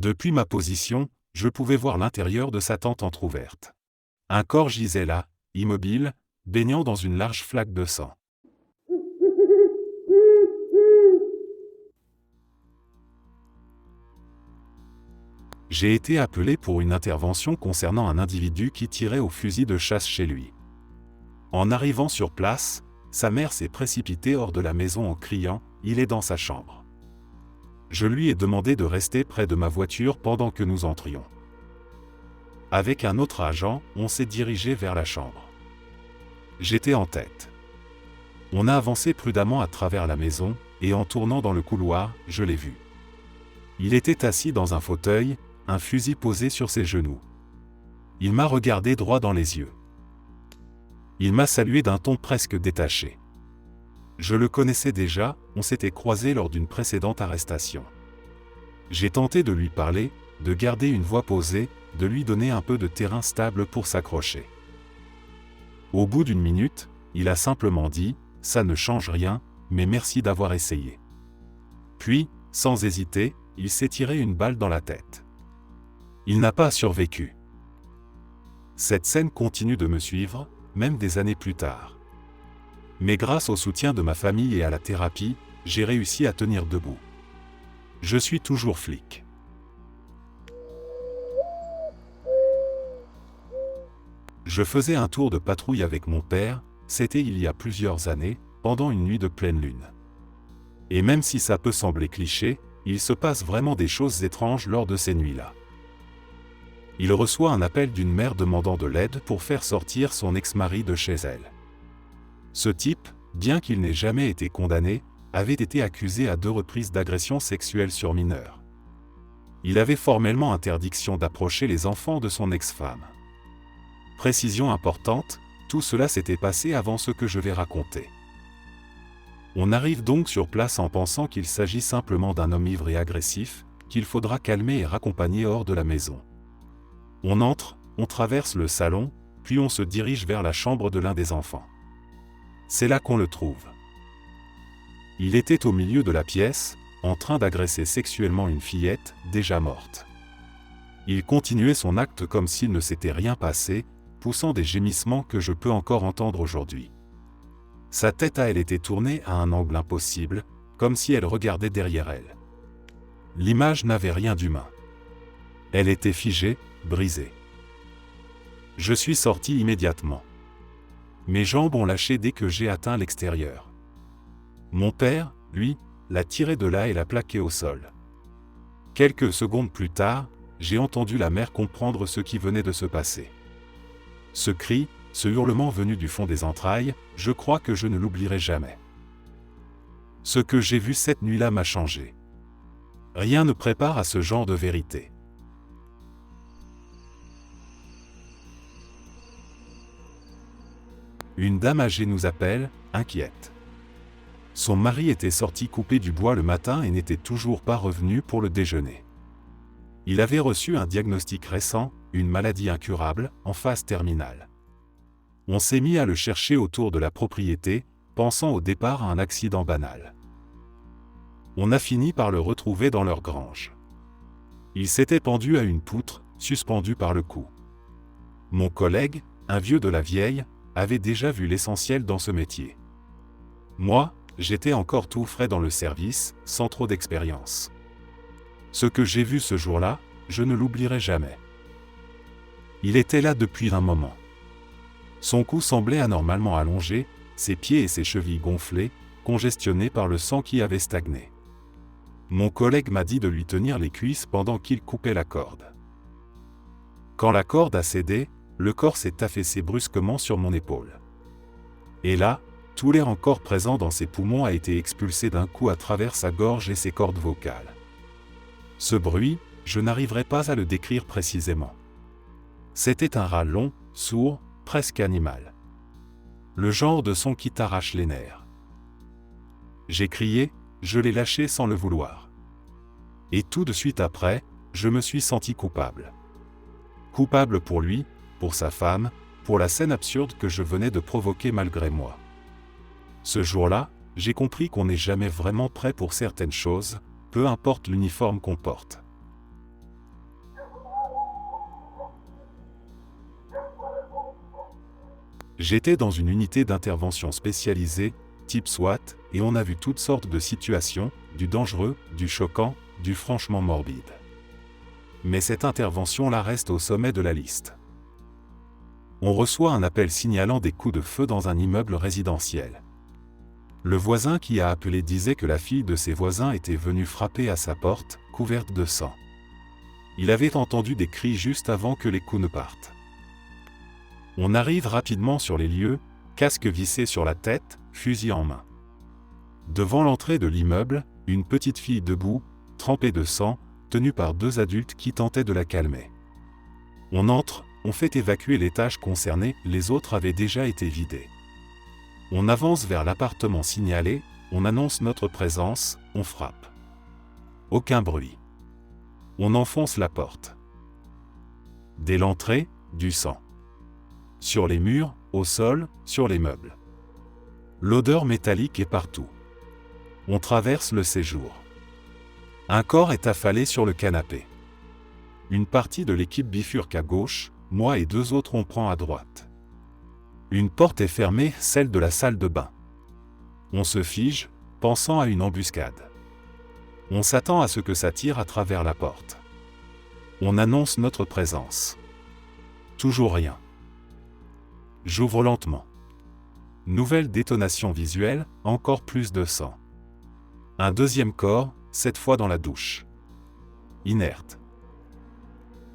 Depuis ma position, je pouvais voir l'intérieur de sa tente entr'ouverte. Un corps gisait là, immobile, baignant dans une large flaque de sang. J'ai été appelé pour une intervention concernant un individu qui tirait au fusil de chasse chez lui. En arrivant sur place, sa mère s'est précipitée hors de la maison en criant « Il est dans sa chambre ». Je lui ai demandé de rester près de ma voiture pendant que nous entrions. Avec un autre agent, on s'est dirigé vers la chambre. J'étais en tête. On a avancé prudemment à travers la maison, et en tournant dans le couloir, je l'ai vu. Il était assis dans un fauteuil, un fusil posé sur ses genoux. Il m'a regardé droit dans les yeux. Il m'a salué d'un ton presque détaché. Je le connaissais déjà, on s'était croisés lors d'une précédente arrestation. J'ai tenté de lui parler, de garder une voix posée, de lui donner un peu de terrain stable pour s'accrocher. Au bout d'une minute, il a simplement dit « Ça ne change rien, mais merci d'avoir essayé ». Puis, sans hésiter, il s'est tiré une balle dans la tête. Il n'a pas survécu. Cette scène continue de me suivre, même des années plus tard. Mais grâce au soutien de ma famille et à la thérapie, j'ai réussi à tenir debout. Je suis toujours flic. Je faisais un tour de patrouille avec mon père, c'était il y a plusieurs années, pendant une nuit de pleine lune. Et même si ça peut sembler cliché, il se passe vraiment des choses étranges lors de ces nuits-là. Il reçoit un appel d'une mère demandant de l'aide pour faire sortir son ex-mari de chez elle. Ce type, bien qu'il n'ait jamais été condamné, avait été accusé à 2 reprises d'agression sexuelle sur mineurs. Il avait formellement interdiction d'approcher les enfants de son ex-femme. Précision importante, tout cela s'était passé avant ce que je vais raconter. On arrive donc sur place en pensant qu'il s'agit simplement d'un homme ivre et agressif, qu'il faudra calmer et raccompagner hors de la maison. On entre, on traverse le salon, puis on se dirige vers la chambre de l'un des enfants. C'est là qu'on le trouve. Il était au milieu de la pièce, en train d'agresser sexuellement une fillette, déjà morte. Il continuait son acte comme s'il ne s'était rien passé, poussant des gémissements que je peux encore entendre aujourd'hui. Sa tête à elle était tournée à un angle impossible, comme si elle regardait derrière elle. L'image n'avait rien d'humain. Elle était figée, brisée. Je suis sorti immédiatement. Mes jambes ont lâché dès que j'ai atteint l'extérieur. Mon père, lui, l'a tiré de là et l'a plaqué au sol. Quelques secondes plus tard, j'ai entendu la mère comprendre ce qui venait de se passer. Ce cri, ce hurlement venu du fond des entrailles, je crois que je ne l'oublierai jamais. Ce que j'ai vu cette nuit-là m'a changé. Rien ne prépare à ce genre de vérité. Une dame âgée nous appelle, inquiète. Son mari était sorti couper du bois le matin et n'était toujours pas revenu pour le déjeuner. Il avait reçu un diagnostic récent, une maladie incurable, en phase terminale. On s'est mis à le chercher autour de la propriété, pensant au départ à un accident banal. On a fini par le retrouver dans leur grange. Il s'était pendu à une poutre, suspendu par le cou. Mon collègue, un vieux de la vieille, avait déjà vu l'essentiel dans ce métier. Moi, j'étais encore tout frais dans le service, sans trop d'expérience. Ce que j'ai vu ce jour-là, je ne l'oublierai jamais. Il était là depuis un moment. Son cou semblait anormalement allongé, ses pieds et ses chevilles gonflés, congestionnés par le sang qui avait stagné. Mon collègue m'a dit de lui tenir les cuisses pendant qu'il coupait la corde. Quand la corde a cédé, le corps s'est affaissé brusquement sur mon épaule. Et là, tout l'air encore présent dans ses poumons a été expulsé d'un coup à travers sa gorge et ses cordes vocales. Ce bruit, je n'arriverai pas à le décrire précisément. C'était un râle long, sourd, presque animal. Le genre de son qui t'arrache les nerfs. J'ai crié, je l'ai lâché sans le vouloir. Et tout de suite après, je me suis senti coupable. Coupable pour lui, pour sa femme, pour la scène absurde que je venais de provoquer malgré moi. Ce jour-là, j'ai compris qu'on n'est jamais vraiment prêt pour certaines choses, peu importe l'uniforme qu'on porte. J'étais dans une unité d'intervention spécialisée, type SWAT, et on a vu toutes sortes de situations, du dangereux, du choquant, du franchement morbide. Mais cette intervention-là reste au sommet de la liste. On reçoit un appel signalant des coups de feu dans un immeuble résidentiel. Le voisin qui a appelé disait que la fille de ses voisins était venue frapper à sa porte, couverte de sang. Il avait entendu des cris juste avant que les coups ne partent. On arrive rapidement sur les lieux, casque vissé sur la tête, fusil en main. Devant l'entrée de l'immeuble, une petite fille debout, trempée de sang, tenue par 2 adultes qui tentaient de la calmer. On entre, on fait évacuer l'étage concerné, les autres avaient déjà été vidés. On avance vers l'appartement signalé, on annonce notre présence, on frappe. Aucun bruit. On enfonce la porte. Dès l'entrée, du sang. Sur les murs, au sol, sur les meubles. L'odeur métallique est partout. On traverse le séjour. Un corps est affalé sur le canapé. Une partie de l'équipe bifurque à gauche, moi et 2 autres on prend à droite. Une porte est fermée, celle de la salle de bain. On se fige, pensant à une embuscade. On s'attend à ce que ça tire à travers la porte. On annonce notre présence. Toujours rien. J'ouvre lentement. Nouvelle détonation visuelle, encore plus de sang. Un deuxième corps, cette fois dans la douche. Inerte.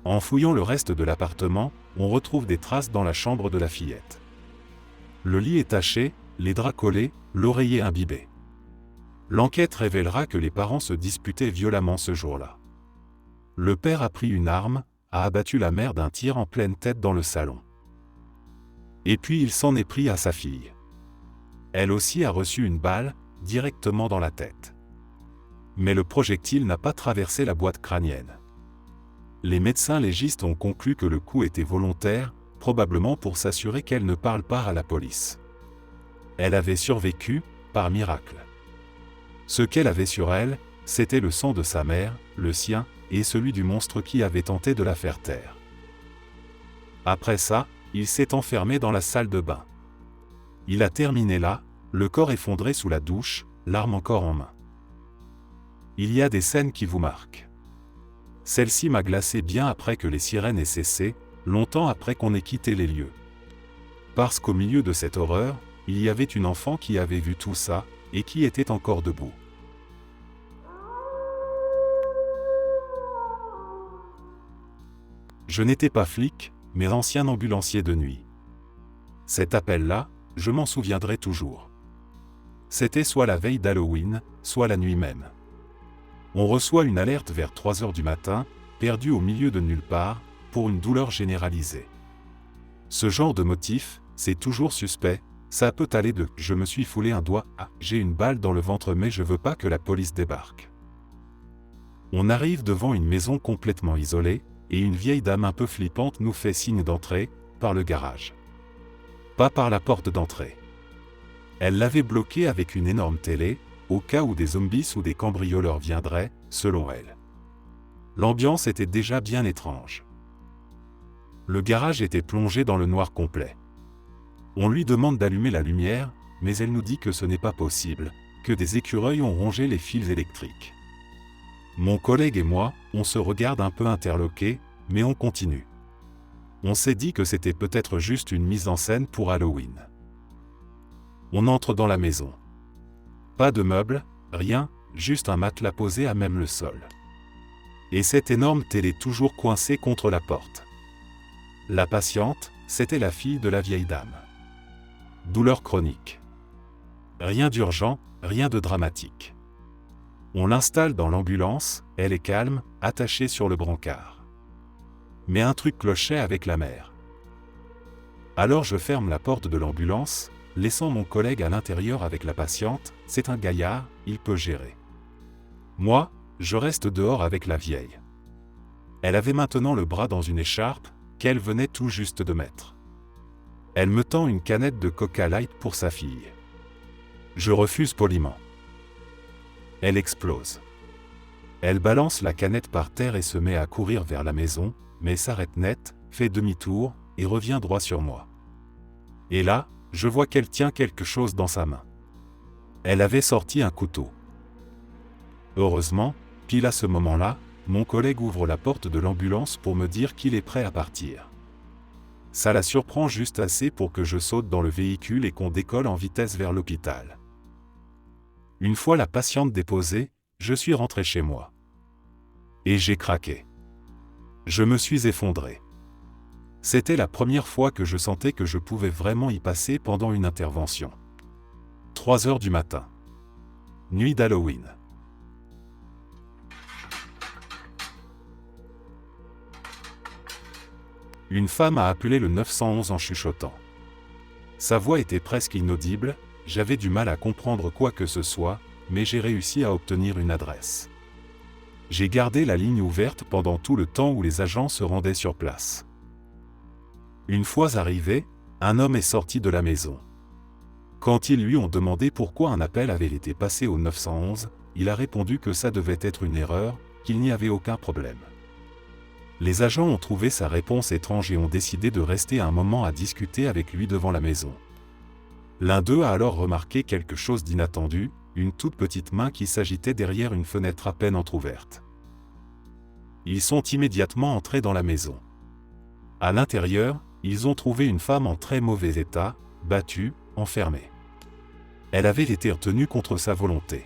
En fouillant le reste de l'appartement, on retrouve des traces dans la chambre de la fillette. Le lit est taché, les draps collés, l'oreiller imbibé. L'enquête révélera que les parents se disputaient violemment ce jour-là. Le père a pris une arme, a abattu la mère d'un tir en pleine tête dans le salon. Et puis il s'en est pris à sa fille. Elle aussi a reçu une balle, directement dans la tête. Mais le projectile n'a pas traversé la boîte crânienne. Les médecins légistes ont conclu que le coup était volontaire, probablement pour s'assurer qu'elle ne parle pas à la police. Elle avait survécu, par miracle. Ce qu'elle avait sur elle, c'était le sang de sa mère, le sien, et celui du monstre qui avait tenté de la faire taire. Après ça, il s'est enfermé dans la salle de bain. Il a terminé là, le corps effondré sous la douche, l'arme encore en main. Il y a des scènes qui vous marquent. Celle-ci m'a glacé bien après que les sirènes aient cessé, longtemps après qu'on ait quitté les lieux. Parce qu'au milieu de cette horreur, il y avait une enfant qui avait vu tout ça, et qui était encore debout. Je n'étais pas flic, mais ancien ambulancier de nuit. Cet appel-là, je m'en souviendrai toujours. C'était soit la veille d'Halloween, soit la nuit même. On reçoit une alerte vers 3 heures du matin, perdu au milieu de nulle part, pour une douleur généralisée. Ce genre de motif, c'est toujours suspect, ça peut aller de « je me suis foulé un doigt » à « j'ai une balle dans le ventre mais je veux pas que la police débarque ». On arrive devant une maison complètement isolée, et une vieille dame un peu flippante nous fait signe d'entrer, par le garage. Pas par la porte d'entrée. Elle l'avait bloquée avec une énorme télé, au cas où des zombies ou des cambrioleurs viendraient, selon elle. L'ambiance était déjà bien étrange. Le garage était plongé dans le noir complet. On lui demande d'allumer la lumière, mais elle nous dit que ce n'est pas possible, que des écureuils ont rongé les fils électriques. Mon collègue et moi, on se regarde un peu interloqués, mais on continue. On s'est dit que c'était peut-être juste une mise en scène pour Halloween. On entre dans la maison. Pas de meubles, rien, juste un matelas posé à même le sol. Et cette énorme télé toujours coincée contre la porte. La patiente, c'était la fille de la vieille dame. Douleur chronique. Rien d'urgent, rien de dramatique. On l'installe dans l'ambulance, elle est calme, attachée sur le brancard. Mais un truc clochait avec la mère. Alors je ferme la porte de l'ambulance, laissant mon collègue à l'intérieur avec la patiente, c'est un gaillard, il peut gérer. Moi, je reste dehors avec la vieille. Elle avait maintenant le bras dans une écharpe, qu'elle venait tout juste de mettre. Elle me tend une canette de Coca Light pour sa fille. Je refuse poliment. Elle explose. Elle balance la canette par terre et se met à courir vers la maison, mais s'arrête net, fait demi-tour, et revient droit sur moi. Et là, je vois qu'elle tient quelque chose dans sa main. Elle avait sorti un couteau. Heureusement, pile à ce moment-là, mon collègue ouvre la porte de l'ambulance pour me dire qu'il est prêt à partir. Ça la surprend juste assez pour que je saute dans le véhicule et qu'on décolle en vitesse vers l'hôpital. Une fois la patiente déposée, je suis rentré chez moi. Et j'ai craqué. Je me suis effondré. C'était la première fois que je sentais que je pouvais vraiment y passer pendant une intervention. 3 heures du matin. Nuit d'Halloween. Une femme a appelé le 911 en chuchotant. Sa voix était presque inaudible, j'avais du mal à comprendre quoi que ce soit, mais j'ai réussi à obtenir une adresse. J'ai gardé la ligne ouverte pendant tout le temps où les agents se rendaient sur place. Une fois arrivé, un homme est sorti de la maison. Quand ils lui ont demandé pourquoi un appel avait été passé au 911, il a répondu que ça devait être une erreur, qu'il n'y avait aucun problème. Les agents ont trouvé sa réponse étrange et ont décidé de rester un moment à discuter avec lui devant la maison. L'un d'eux a alors remarqué quelque chose d'inattendu, une toute petite main qui s'agitait derrière une fenêtre à peine entr'ouverte. Ils sont immédiatement entrés dans la maison. À l'intérieur, ils ont trouvé une femme en très mauvais état, battue, enfermée. Elle avait été retenue contre sa volonté.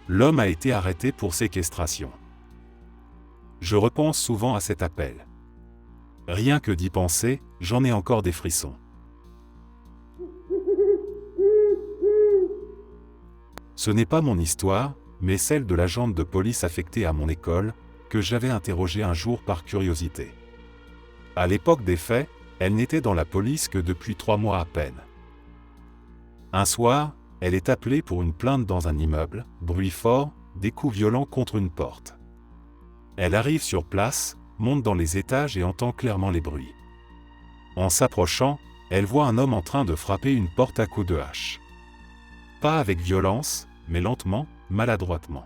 L'homme a été arrêté pour séquestration. Je repense souvent à cet appel. Rien que d'y penser, j'en ai encore des frissons. Ce n'est pas mon histoire, mais celle de l'agente de police affectée à mon école, que j'avais interrogée un jour par curiosité. À l'époque des faits, elle n'était dans la police que depuis 3 mois à peine. Un soir, elle est appelée pour une plainte dans un immeuble, bruit fort, des coups violents contre une porte. Elle arrive sur place, monte dans les étages et entend clairement les bruits. En s'approchant, elle voit un homme en train de frapper une porte à coups de hache. Pas avec violence, mais lentement, maladroitement.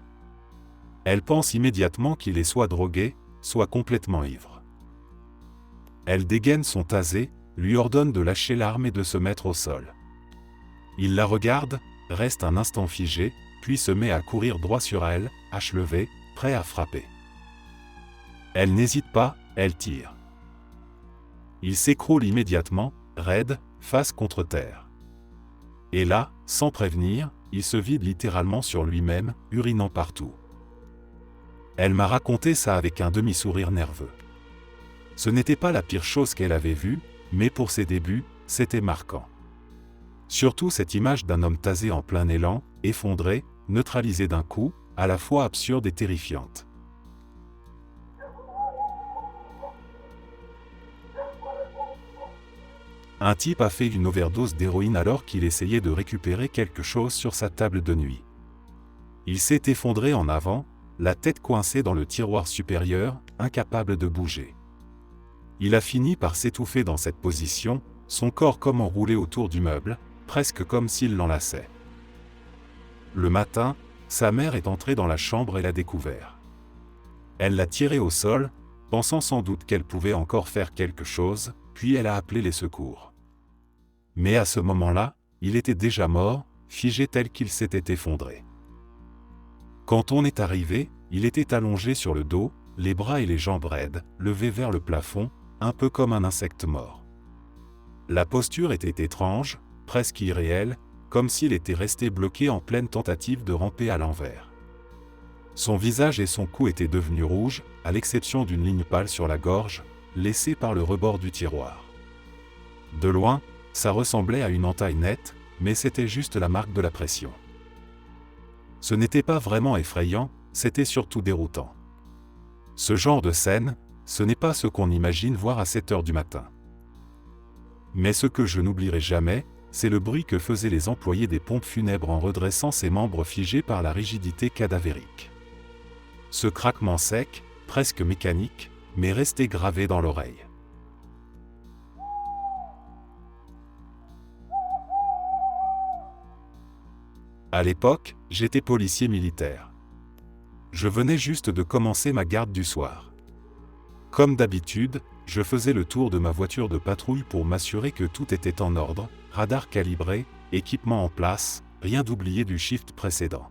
Elle pense immédiatement qu'il est soit drogué, soit complètement ivre. Elle dégaine son tasé, lui ordonne de lâcher l'arme et de se mettre au sol. Il la regarde, reste un instant figé, puis se met à courir droit sur elle, hache levée, prêt à frapper. Elle n'hésite pas, elle tire. Il s'écroule immédiatement, raide, face contre terre. Et là, sans prévenir, il se vide littéralement sur lui-même, urinant partout. Elle m'a raconté ça avec un demi-sourire nerveux. Ce n'était pas la pire chose qu'elle avait vue, mais pour ses débuts, c'était marquant. Surtout cette image d'un homme tasé en plein élan, effondré, neutralisé d'un coup, à la fois absurde et terrifiante. Un type a fait une overdose d'héroïne alors qu'il essayait de récupérer quelque chose sur sa table de nuit. Il s'est effondré en avant, la tête coincée dans le tiroir supérieur, incapable de bouger. Il a fini par s'étouffer dans cette position, son corps comme enroulé autour du meuble, presque comme s'il l'enlaçait. Le matin, sa mère est entrée dans la chambre et l'a découvert. Elle l'a tiré au sol, pensant sans doute qu'elle pouvait encore faire quelque chose, puis elle a appelé les secours. Mais à ce moment-là, il était déjà mort, figé tel qu'il s'était effondré. Quand on est arrivé, il était allongé sur le dos, les bras et les jambes raides, levés vers le plafond, un peu comme un insecte mort. La posture était étrange, presque irréelle, comme s'il était resté bloqué en pleine tentative de ramper à l'envers. Son visage et son cou étaient devenus rouges, à l'exception d'une ligne pâle sur la gorge, laissée par le rebord du tiroir. De loin, ça ressemblait à une entaille nette, mais c'était juste la marque de la pression. Ce n'était pas vraiment effrayant, c'était surtout déroutant. Ce genre de scène, ce n'est pas ce qu'on imagine voir à 7 heures du matin. Mais ce que je n'oublierai jamais, c'est le bruit que faisaient les employés des pompes funèbres en redressant ses membres figés par la rigidité cadavérique. Ce craquement sec, presque mécanique, m'est resté gravé dans l'oreille. À l'époque, j'étais policier militaire. Je venais juste de commencer ma garde du soir. Comme d'habitude, je faisais le tour de ma voiture de patrouille pour m'assurer que tout était en ordre, radar calibré, équipement en place, rien d'oublié du shift précédent.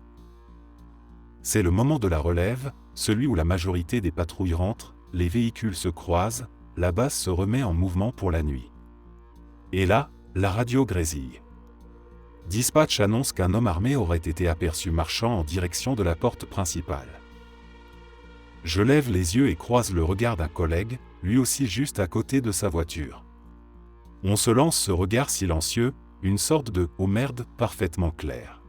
C'est le moment de la relève, celui où la majorité des patrouilles rentrent, les véhicules se croisent, la base se remet en mouvement pour la nuit. Et là, la radio grésille. Dispatch annonce qu'un homme armé aurait été aperçu marchant en direction de la porte principale. Je lève les yeux et croise le regard d'un collègue, lui aussi juste à côté de sa voiture. On se lance ce regard silencieux, une sorte de « oh merde » parfaitement clair.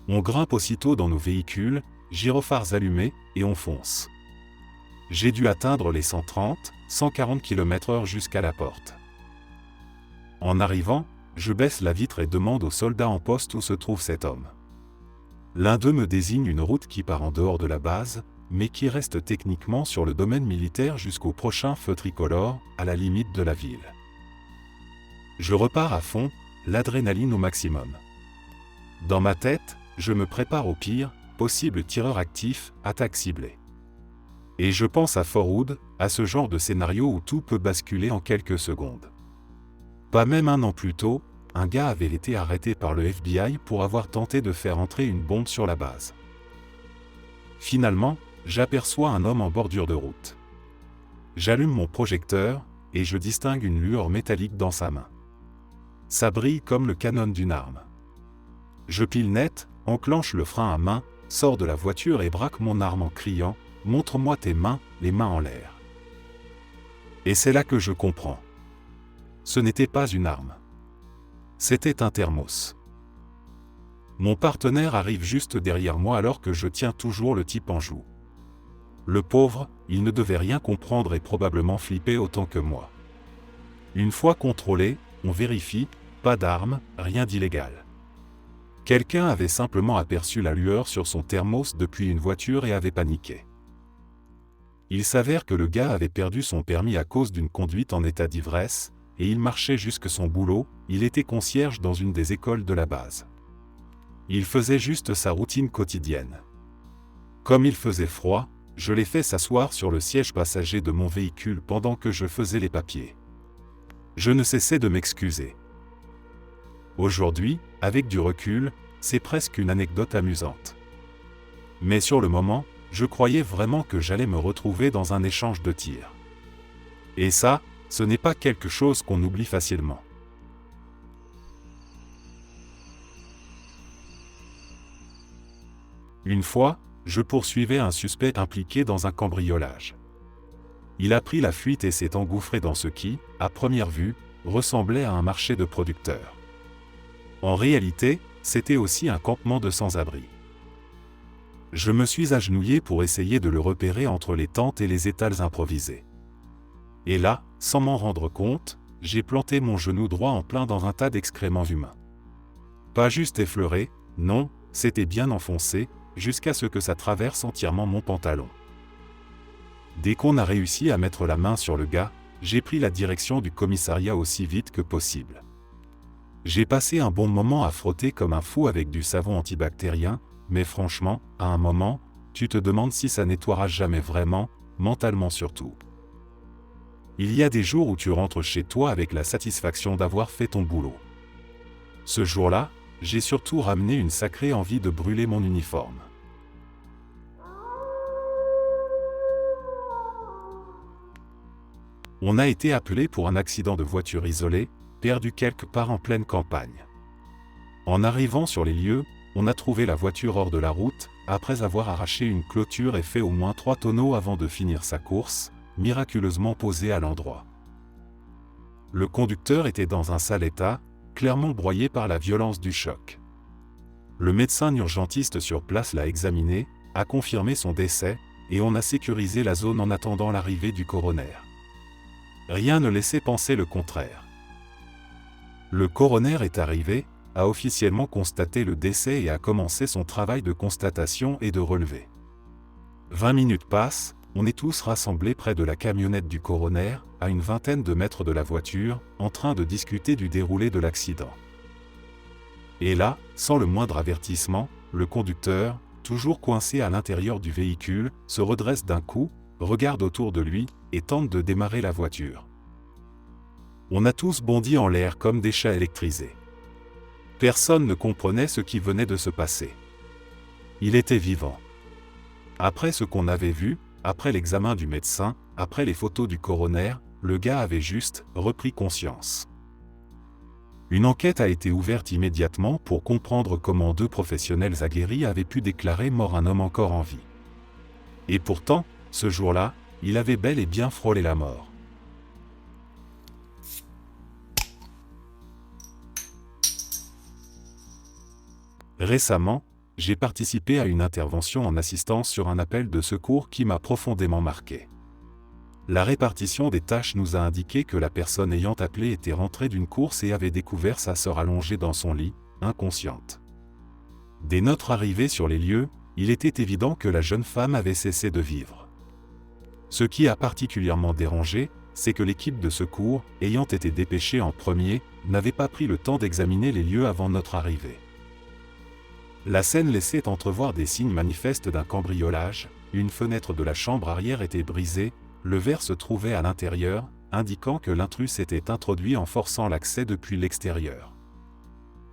On grimpe aussitôt dans nos véhicules, gyrophares allumés, et on fonce. J'ai dû atteindre les 130, 140 km/h jusqu'à la porte. En arrivant, je baisse la vitre et demande aux soldats en poste où se trouve cet homme. L'un d'eux me désigne une route qui part en dehors de la base, mais qui reste techniquement sur le domaine militaire jusqu'au prochain feu tricolore, à la limite de la ville. Je repars à fond, l'adrénaline au maximum. Dans ma tête, je me prépare au pire, possible tireur actif, attaque ciblée. Et je pense à Fort Hood, à ce genre de scénario où tout peut basculer en quelques secondes. Pas même un an plus tôt, un gars avait été arrêté par le FBI pour avoir tenté de faire entrer une bombe sur la base. Finalement, j'aperçois un homme en bordure de route. J'allume mon projecteur, et je distingue une lueur métallique dans sa main. Ça brille comme le canon d'une arme. Je pile net, enclenche le frein à main, sors de la voiture et braque mon arme en criant « Montre-moi tes mains, les mains en l'air ». Et c'est là que je comprends. Ce n'était pas une arme. C'était un thermos. Mon partenaire arrive juste derrière moi alors que je tiens toujours le type en joue. Le pauvre, il ne devait rien comprendre et probablement flipper autant que moi. Une fois contrôlé, on vérifie, pas d'arme, rien d'illégal. Quelqu'un avait simplement aperçu la lueur sur son thermos depuis une voiture et avait paniqué. Il s'avère que le gars avait perdu son permis à cause d'une conduite en état d'ivresse, et il marchait jusque son boulot, il était concierge dans une des écoles de la base. Il faisait juste sa routine quotidienne. Comme il faisait froid, je l'ai fait s'asseoir sur le siège passager de mon véhicule pendant que je faisais les papiers. Je ne cessais de m'excuser. Aujourd'hui, avec du recul, c'est presque une anecdote amusante. Mais sur le moment, je croyais vraiment que j'allais me retrouver dans un échange de tirs. Et ça, ce n'est pas quelque chose qu'on oublie facilement. Une fois, je poursuivais un suspect impliqué dans un cambriolage. Il a pris la fuite et s'est engouffré dans ce qui, à première vue, ressemblait à un marché de producteurs. En réalité, c'était aussi un campement de sans-abri. Je me suis agenouillé pour essayer de le repérer entre les tentes et les étals improvisés. Et là, sans m'en rendre compte, j'ai planté mon genou droit en plein dans un tas d'excréments humains. Pas juste effleuré, non, c'était bien enfoncé, jusqu'à ce que ça traverse entièrement mon pantalon. Dès qu'on a réussi à mettre la main sur le gars, j'ai pris la direction du commissariat aussi vite que possible. J'ai passé un bon moment à frotter comme un fou avec du savon antibactérien, mais franchement, à un moment, tu te demandes si ça nettoiera jamais vraiment, mentalement surtout. Il y a des jours où tu rentres chez toi avec la satisfaction d'avoir fait ton boulot. Ce jour-là, j'ai surtout ramené une sacrée envie de brûler mon uniforme. On a été appelé pour un accident de voiture isolé, perdu quelque part en pleine campagne. En arrivant sur les lieux, on a trouvé la voiture hors de la route, après avoir arraché une clôture et fait au moins 3 tonneaux avant de finir sa course, miraculeusement posée à l'endroit. Le conducteur était dans un sale état, clairement broyé par la violence du choc. Le médecin urgentiste sur place l'a examiné, a confirmé son décès, et on a sécurisé la zone en attendant l'arrivée du coroner. Rien ne laissait penser le contraire. Le coroner est arrivé, a officiellement constaté le décès et a commencé son travail de constatation et de relevé. 20 minutes passent, on est tous rassemblés près de la camionnette du coroner, à une vingtaine de mètres de la voiture, en train de discuter du déroulé de l'accident. Et là, sans le moindre avertissement, le conducteur, toujours coincé à l'intérieur du véhicule, se redresse d'un coup, regarde autour de lui et tente de démarrer la voiture. On a tous bondi en l'air comme des chats électrisés. Personne ne comprenait ce qui venait de se passer. Il était vivant. Après ce qu'on avait vu, après l'examen du médecin, après les photos du coroner, le gars avait juste repris conscience. Une enquête a été ouverte immédiatement pour comprendre comment 2 professionnels aguerris avaient pu déclarer mort un homme encore en vie. Et pourtant, ce jour-là, il avait bel et bien frôlé la mort. Récemment, j'ai participé à une intervention en assistance sur un appel de secours qui m'a profondément marqué. La répartition des tâches nous a indiqué que la personne ayant appelé était rentrée d'une course et avait découvert sa sœur allongée dans son lit, inconsciente. Dès notre arrivée sur les lieux, il était évident que la jeune femme avait cessé de vivre. Ce qui a particulièrement dérangé, c'est que l'équipe de secours, ayant été dépêchée en premier, n'avait pas pris le temps d'examiner les lieux avant notre arrivée. La scène laissait entrevoir des signes manifestes d'un cambriolage, une fenêtre de la chambre arrière était brisée, le verre se trouvait à l'intérieur, indiquant que l'intrus s'était introduit en forçant l'accès depuis l'extérieur.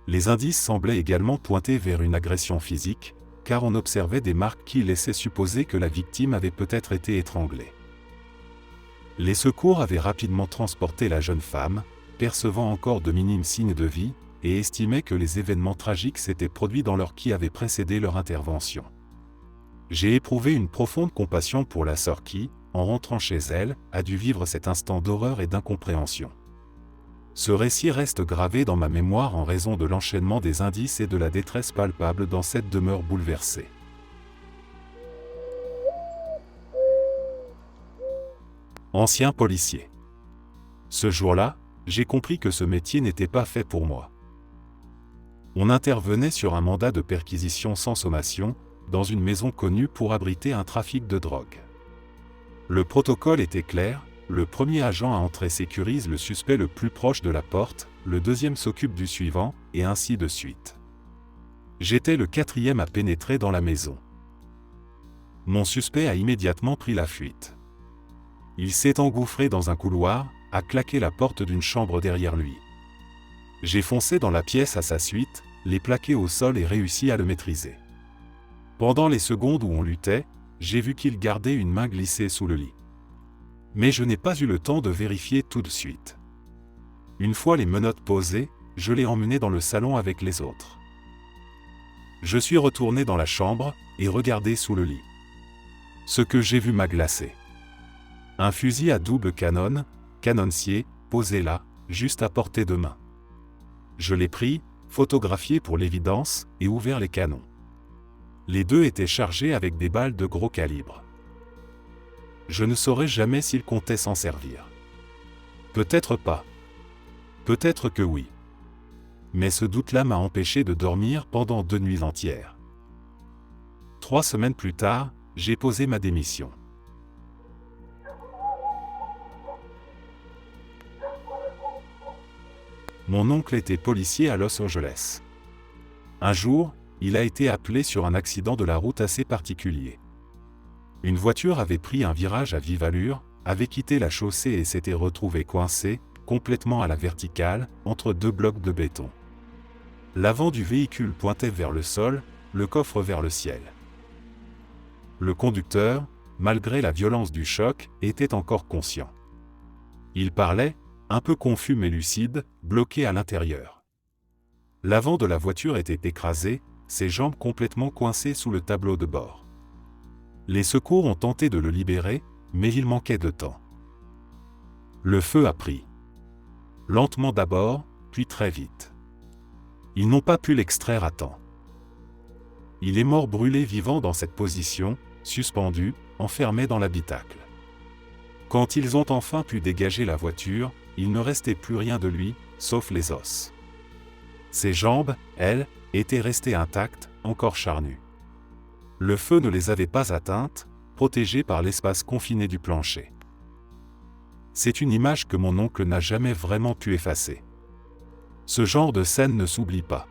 Les indices semblaient également pointer vers une agression physique, car on observait des marques qui laissaient supposer que la victime avait peut-être été étranglée. Les secours avaient rapidement transporté la jeune femme, percevant encore de minimes signes de vie, et estimaient que les événements tragiques s'étaient produits dans l'heure qui avait précédé leur intervention. J'ai éprouvé une profonde compassion pour la sœur qui, en rentrant chez elle, a dû vivre cet instant d'horreur et d'incompréhension. Ce récit reste gravé dans ma mémoire en raison de l'enchaînement des indices et de la détresse palpable dans cette demeure bouleversée. Ancien policier. Ce jour-là, j'ai compris que ce métier n'était pas fait pour moi. On intervenait sur un mandat de perquisition sans sommation, dans une maison connue pour abriter un trafic de drogue. Le protocole était clair, le premier agent à entrer sécurise le suspect le plus proche de la porte, le deuxième s'occupe du suivant, et ainsi de suite. J'étais le 4e à pénétrer dans la maison. Mon suspect a immédiatement pris la fuite. Il s'est engouffré dans un couloir, a claqué la porte d'une chambre derrière lui. J'ai foncé dans la pièce à sa suite, l'ai plaqué au sol et réussi à le maîtriser. Pendant les secondes où on luttait, j'ai vu qu'il gardait une main glissée sous le lit. Mais je n'ai pas eu le temps de vérifier tout de suite. Une fois les menottes posées, je l'ai emmené dans le salon avec les autres. Je suis retourné dans la chambre et regardé sous le lit. Ce que j'ai vu m'a glacé. Un fusil à double canon, canoncier, posé là, juste à portée de main. Je l'ai pris, photographié pour l'évidence, et ouvert les canons. Les deux étaient chargés avec des balles de gros calibre. Je ne saurais jamais s'il comptait s'en servir. Peut-être pas. Peut-être que oui. Mais ce doute-là m'a empêché de dormir pendant 2 nuits entières. 3 semaines plus tard, j'ai posé ma démission. Mon oncle était policier à Los Angeles. Un jour, il a été appelé sur un accident de la route assez particulier. Une voiture avait pris un virage à vive allure, avait quitté la chaussée et s'était retrouvée coincée, complètement à la verticale, entre 2 blocs de béton. L'avant du véhicule pointait vers le sol, le coffre vers le ciel. Le conducteur, malgré la violence du choc, était encore conscient. Il parlait, un peu confus mais lucide, bloqué à l'intérieur. L'avant de la voiture était écrasé, ses jambes complètement coincées sous le tableau de bord. Les secours ont tenté de le libérer, mais il manquait de temps. Le feu a pris. Lentement d'abord, puis très vite. Ils n'ont pas pu l'extraire à temps. Il est mort brûlé vivant dans cette position, suspendu, enfermé dans l'habitacle. Quand ils ont enfin pu dégager la voiture, il ne restait plus rien de lui, sauf les os. Ses jambes, elles, étaient restées intactes, encore charnues. Le feu ne les avait pas atteintes, protégées par l'espace confiné du plancher. C'est une image que mon oncle n'a jamais vraiment pu effacer. Ce genre de scène ne s'oublie pas.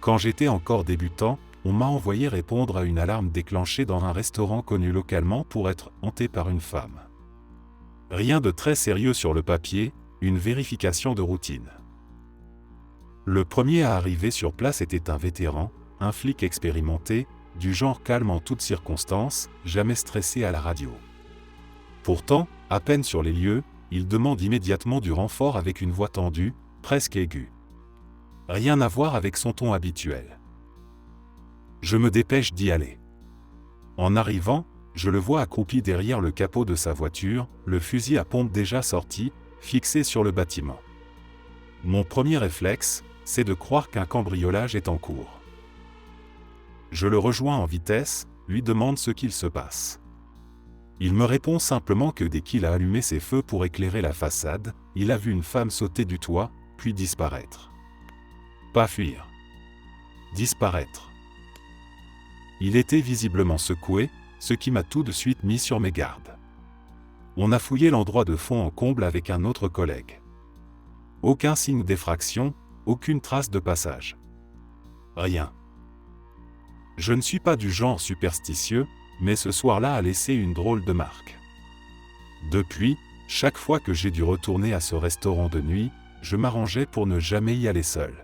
Quand j'étais encore débutant, on m'a envoyé répondre à une alarme déclenchée dans un restaurant connu localement pour être hanté par une femme. Rien de très sérieux sur le papier, une vérification de routine. Le premier à arriver sur place était un vétéran, un flic expérimenté, du genre calme en toutes circonstances, jamais stressé à la radio. Pourtant, à peine sur les lieux, il demande immédiatement du renfort avec une voix tendue, presque aiguë. Rien à voir avec son ton habituel. Je me dépêche d'y aller. En arrivant, je le vois accroupi derrière le capot de sa voiture, le fusil à pompe déjà sorti, fixé sur le bâtiment. Mon premier réflexe, c'est de croire qu'un cambriolage est en cours. Je le rejoins en vitesse, lui demande ce qu'il se passe. Il me répond simplement que dès qu'il a allumé ses feux pour éclairer la façade, il a vu une femme sauter du toit, puis disparaître. Pas fuir. Disparaître. Il était visiblement secoué, ce qui m'a tout de suite mis sur mes gardes. On a fouillé l'endroit de fond en comble avec un autre collègue. Aucun signe d'effraction, aucune trace de passage. Rien. Je ne suis pas du genre superstitieux, mais ce soir-là a laissé une drôle de marque. Depuis, chaque fois que j'ai dû retourner à ce restaurant de nuit, je m'arrangeais pour ne jamais y aller seul.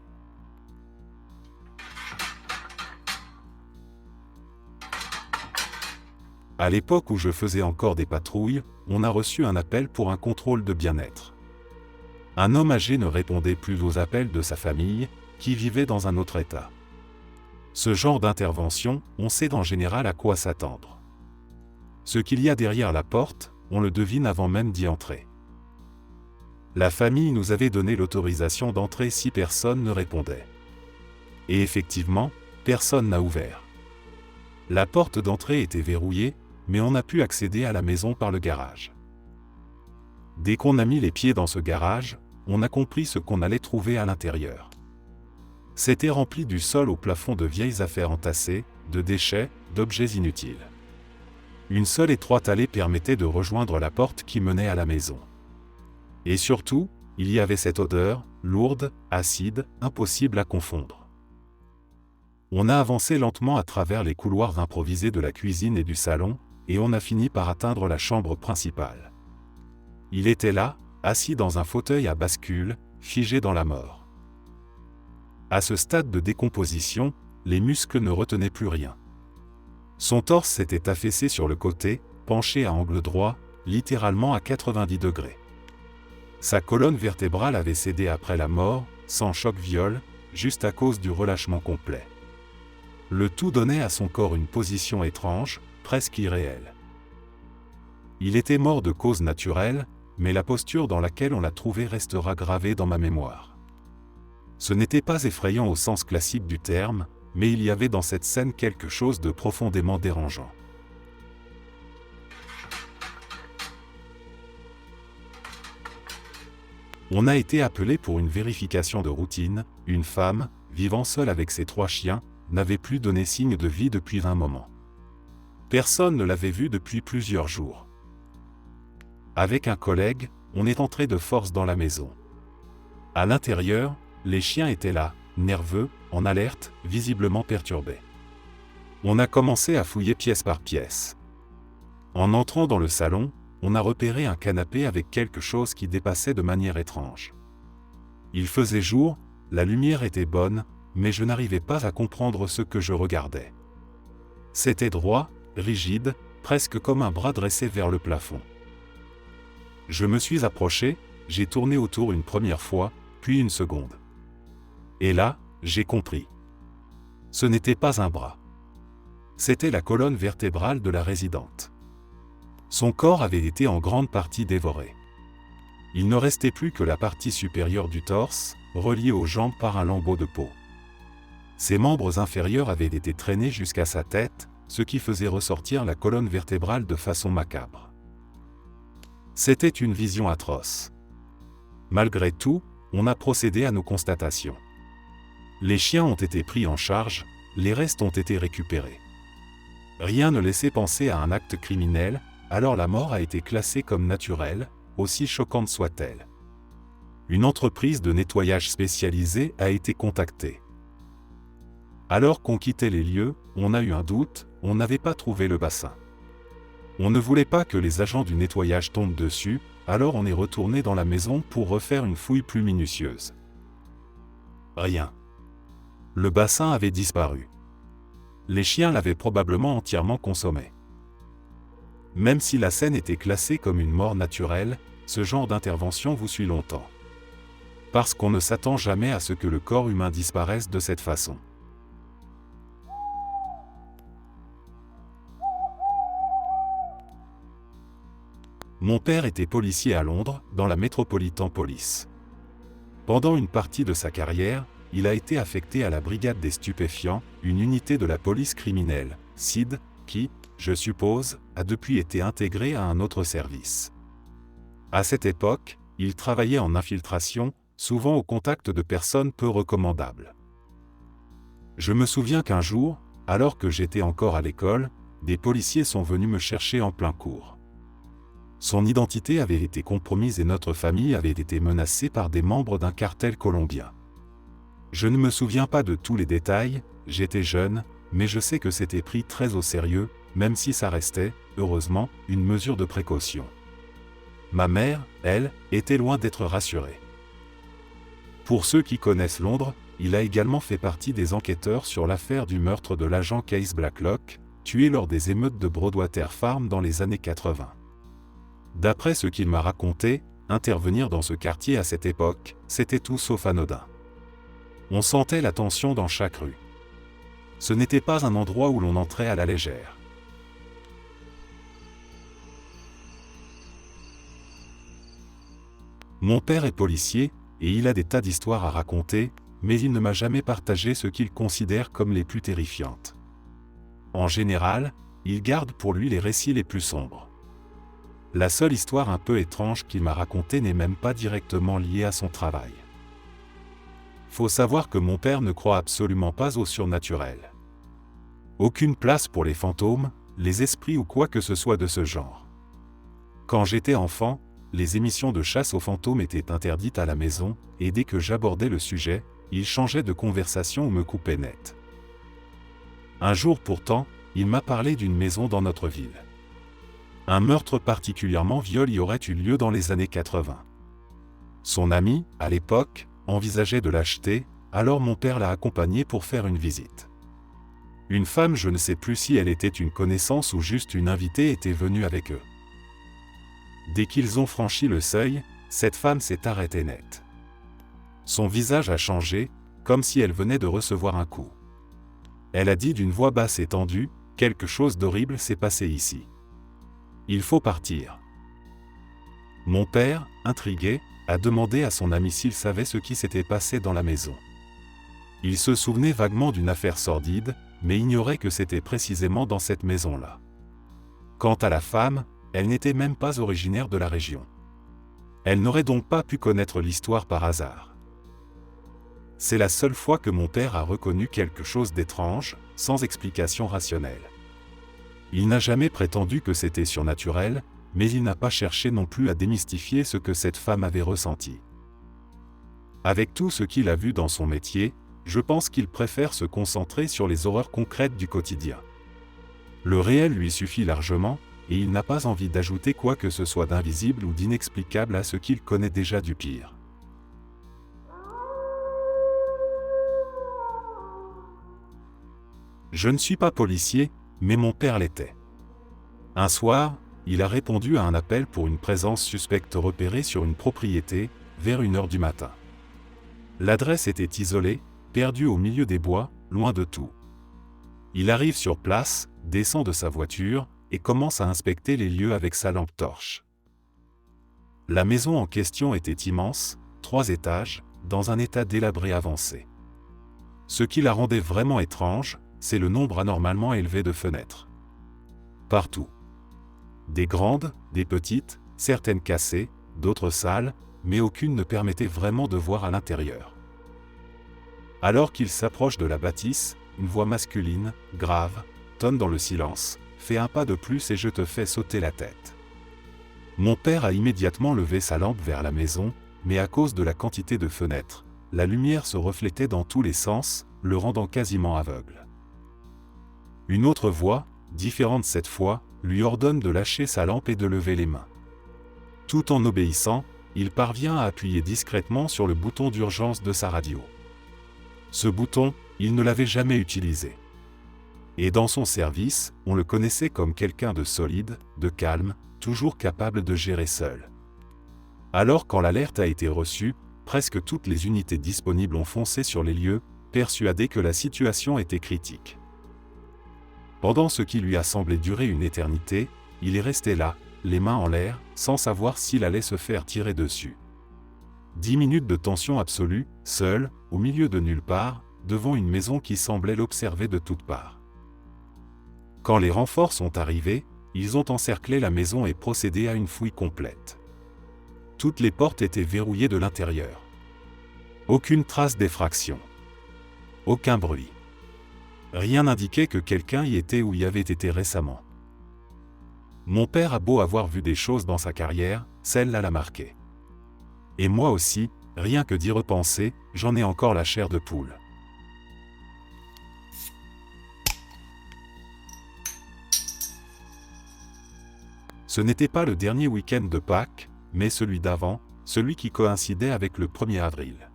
À l'époque où je faisais encore des patrouilles, on a reçu un appel pour un contrôle de bien-être. Un homme âgé ne répondait plus aux appels de sa famille, qui vivait dans un autre état. Ce genre d'intervention, on sait en général à quoi s'attendre. Ce qu'il y a derrière la porte, on le devine avant même d'y entrer. La famille nous avait donné l'autorisation d'entrer si personne ne répondait. Et effectivement, personne n'a ouvert. La porte d'entrée était verrouillée, mais on a pu accéder à la maison par le garage. Dès qu'on a mis les pieds dans ce garage, on a compris ce qu'on allait trouver à l'intérieur. C'était rempli du sol au plafond de vieilles affaires entassées, de déchets, d'objets inutiles. Une seule étroite allée permettait de rejoindre la porte qui menait à la maison. Et surtout, il y avait cette odeur, lourde, acide, impossible à confondre. On a avancé lentement à travers les couloirs improvisés de la cuisine et du salon, et on a fini par atteindre la chambre principale. Il était là, assis dans un fauteuil à bascule, figé dans la mort. À ce stade de décomposition, les muscles ne retenaient plus rien. Son torse s'était affaissé sur le côté, penché à angle droit, littéralement à 90 degrés. Sa colonne vertébrale avait cédé après la mort, sans choc-viol, juste à cause du relâchement complet. Le tout donnait à son corps une position étrange, presque irréelle. Il était mort de cause naturelle, mais la posture dans laquelle on l'a trouvé restera gravée dans ma mémoire. Ce n'était pas effrayant au sens classique du terme, mais il y avait dans cette scène quelque chose de profondément dérangeant. On a été appelé pour une vérification de routine. Une femme, vivant seule avec ses 3 chiens, n'avait plus donné signe de vie depuis un moment. Personne ne l'avait vue depuis plusieurs jours. Avec un collègue, on est entré de force dans la maison. À l'intérieur, les chiens étaient là, nerveux, en alerte, visiblement perturbés. On a commencé à fouiller pièce par pièce. En entrant dans le salon, on a repéré un canapé avec quelque chose qui dépassait de manière étrange. Il faisait jour, la lumière était bonne, mais je n'arrivais pas à comprendre ce que je regardais. C'était droit, rigide, presque comme un bras dressé vers le plafond. Je me suis approché, j'ai tourné autour une première fois, puis une seconde. Et là, j'ai compris. Ce n'était pas un bras. C'était la colonne vertébrale de la résidente. Son corps avait été en grande partie dévoré. Il ne restait plus que la partie supérieure du torse, reliée aux jambes par un lambeau de peau. Ses membres inférieurs avaient été traînés jusqu'à sa tête, ce qui faisait ressortir la colonne vertébrale de façon macabre. C'était une vision atroce. Malgré tout, on a procédé à nos constatations. Les chiens ont été pris en charge, les restes ont été récupérés. Rien ne laissait penser à un acte criminel, alors la mort a été classée comme naturelle, aussi choquante soit-elle. Une entreprise de nettoyage spécialisée a été contactée. Alors qu'on quittait les lieux, on a eu un doute, on n'avait pas trouvé le bassin. On ne voulait pas que les agents du nettoyage tombent dessus, alors on est retourné dans la maison pour refaire une fouille plus minutieuse. Rien. Le bassin avait disparu. Les chiens l'avaient probablement entièrement consommé. Même si la scène était classée comme une mort naturelle, ce genre d'intervention vous suit longtemps. Parce qu'on ne s'attend jamais à ce que le corps humain disparaisse de cette façon. Mon père était policier à Londres, dans la Metropolitan Police. Pendant une partie de sa carrière, il a été affecté à la Brigade des stupéfiants, une unité de la police criminelle, SID, qui, je suppose, a depuis été intégrée à un autre service. À cette époque, il travaillait en infiltration, souvent au contact de personnes peu recommandables. Je me souviens qu'un jour, alors que j'étais encore à l'école, des policiers sont venus me chercher en plein cours. Son identité avait été compromise et notre famille avait été menacée par des membres d'un cartel colombien. Je ne me souviens pas de tous les détails, j'étais jeune, mais je sais que c'était pris très au sérieux, même si ça restait, heureusement, une mesure de précaution. Ma mère, elle, était loin d'être rassurée. Pour ceux qui connaissent Londres, il a également fait partie des enquêteurs sur l'affaire du meurtre de l'agent Case Blacklock, tué lors des émeutes de Broadwater Farm dans les années 80. D'après ce qu'il m'a raconté, intervenir dans ce quartier à cette époque, c'était tout sauf anodin. On sentait la tension dans chaque rue. Ce n'était pas un endroit où l'on entrait à la légère. Mon père est policier, et il a des tas d'histoires à raconter, mais il ne m'a jamais partagé ce qu'il considère comme les plus terrifiantes. En général, il garde pour lui les récits les plus sombres. La seule histoire un peu étrange qu'il m'a racontée n'est même pas directement liée à son travail. Faut savoir que mon père ne croit absolument pas au surnaturel. Aucune place pour les fantômes, les esprits ou quoi que ce soit de ce genre. Quand j'étais enfant, les émissions de chasse aux fantômes étaient interdites à la maison, et dès que j'abordais le sujet, il changeait de conversation ou me coupait net. Un jour pourtant, il m'a parlé d'une maison dans notre ville. Un meurtre particulièrement violent y aurait eu lieu dans les années 80. Son ami, à l'époque, envisageait de l'acheter, alors mon père l'a accompagné pour faire une visite. Une femme, je ne sais plus si elle était une connaissance ou juste une invitée, était venue avec eux. Dès qu'ils ont franchi le seuil, cette femme s'est arrêtée net. Son visage a changé, comme si elle venait de recevoir un coup. Elle a dit d'une voix basse et tendue, « Quelque chose d'horrible s'est passé ici. Il faut partir. » Mon père, intrigué, a demandé à son ami s'il savait ce qui s'était passé dans la maison. Il se souvenait vaguement d'une affaire sordide, mais ignorait que c'était précisément dans cette maison-là. Quant à la femme, elle n'était même pas originaire de la région. Elle n'aurait donc pas pu connaître l'histoire par hasard. C'est la seule fois que mon père a reconnu quelque chose d'étrange, sans explication rationnelle. Il n'a jamais prétendu que c'était surnaturel, mais il n'a pas cherché non plus à démystifier ce que cette femme avait ressenti. Avec tout ce qu'il a vu dans son métier, je pense qu'il préfère se concentrer sur les horreurs concrètes du quotidien. Le réel lui suffit largement, et il n'a pas envie d'ajouter quoi que ce soit d'invisible ou d'inexplicable à ce qu'il connaît déjà du pire. Je ne suis pas policier, mais mon père l'était. Un soir, il a répondu à un appel pour une présence suspecte repérée sur une propriété, vers 1h du matin. L'adresse était isolée, perdue au milieu des bois, loin de tout. Il arrive sur place, descend de sa voiture, et commence à inspecter les lieux avec sa lampe torche. La maison en question était immense, 3 étages, dans un état délabré avancé. Ce qui la rendait vraiment étrange, c'est le nombre anormalement élevé de fenêtres. Partout. Des grandes, des petites, certaines cassées, d'autres sales, mais aucune ne permettait vraiment de voir à l'intérieur. Alors qu'il s'approche de la bâtisse, une voix masculine, grave, tonne dans le silence, « Fais un pas de plus et je te fais sauter la tête. » Mon père a immédiatement levé sa lampe vers la maison, mais à cause de la quantité de fenêtres, la lumière se reflétait dans tous les sens, le rendant quasiment aveugle. Une autre voix, différente cette fois, lui ordonne de lâcher sa lampe et de lever les mains. Tout en obéissant, il parvient à appuyer discrètement sur le bouton d'urgence de sa radio. Ce bouton, il ne l'avait jamais utilisé. Et dans son service, on le connaissait comme quelqu'un de solide, de calme, toujours capable de gérer seul. Alors quand l'alerte a été reçue, presque toutes les unités disponibles ont foncé sur les lieux, persuadées que la situation était critique. Pendant ce qui lui a semblé durer une éternité, il est resté là, les mains en l'air, sans savoir s'il allait se faire tirer dessus. 10 minutes de tension absolue, seul, au milieu de nulle part, devant une maison qui semblait l'observer de toutes parts. Quand les renforts sont arrivés, ils ont encerclé la maison et procédé à une fouille complète. Toutes les portes étaient verrouillées de l'intérieur. Aucune trace d'effraction. Aucun bruit. Rien n'indiquait que quelqu'un y était ou y avait été récemment. Mon père a beau avoir vu des choses dans sa carrière, celle-là l'a marqué. Et moi aussi, rien que d'y repenser, j'en ai encore la chair de poule. Ce n'était pas le dernier week-end de Pâques, mais celui d'avant, celui qui coïncidait avec le 1er avril.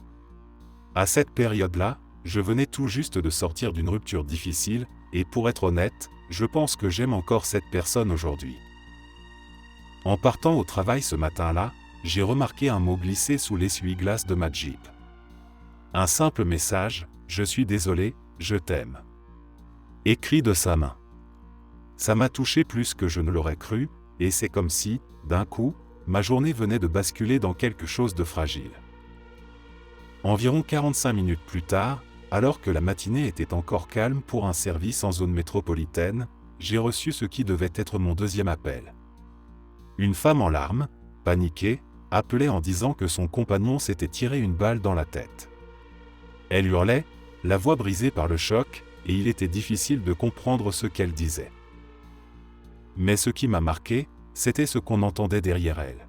À cette période-là, je venais tout juste de sortir d'une rupture difficile, et pour être honnête, je pense que j'aime encore cette personne aujourd'hui. En partant au travail ce matin-là, j'ai remarqué un mot glissé sous l'essuie-glace de ma Jeep. Un simple message, « Je suis désolé, je t'aime », écrit de sa main. Ça m'a touché plus que je ne l'aurais cru, et c'est comme si, d'un coup, ma journée venait de basculer dans quelque chose de fragile. Environ 45 minutes plus tard, alors que la matinée était encore calme pour un service en zone métropolitaine, j'ai reçu ce qui devait être mon deuxième appel. Une femme en larmes, paniquée, appelait en disant que son compagnon s'était tiré une balle dans la tête. Elle hurlait, la voix brisée par le choc, et il était difficile de comprendre ce qu'elle disait. Mais ce qui m'a marqué, c'était ce qu'on entendait derrière elle.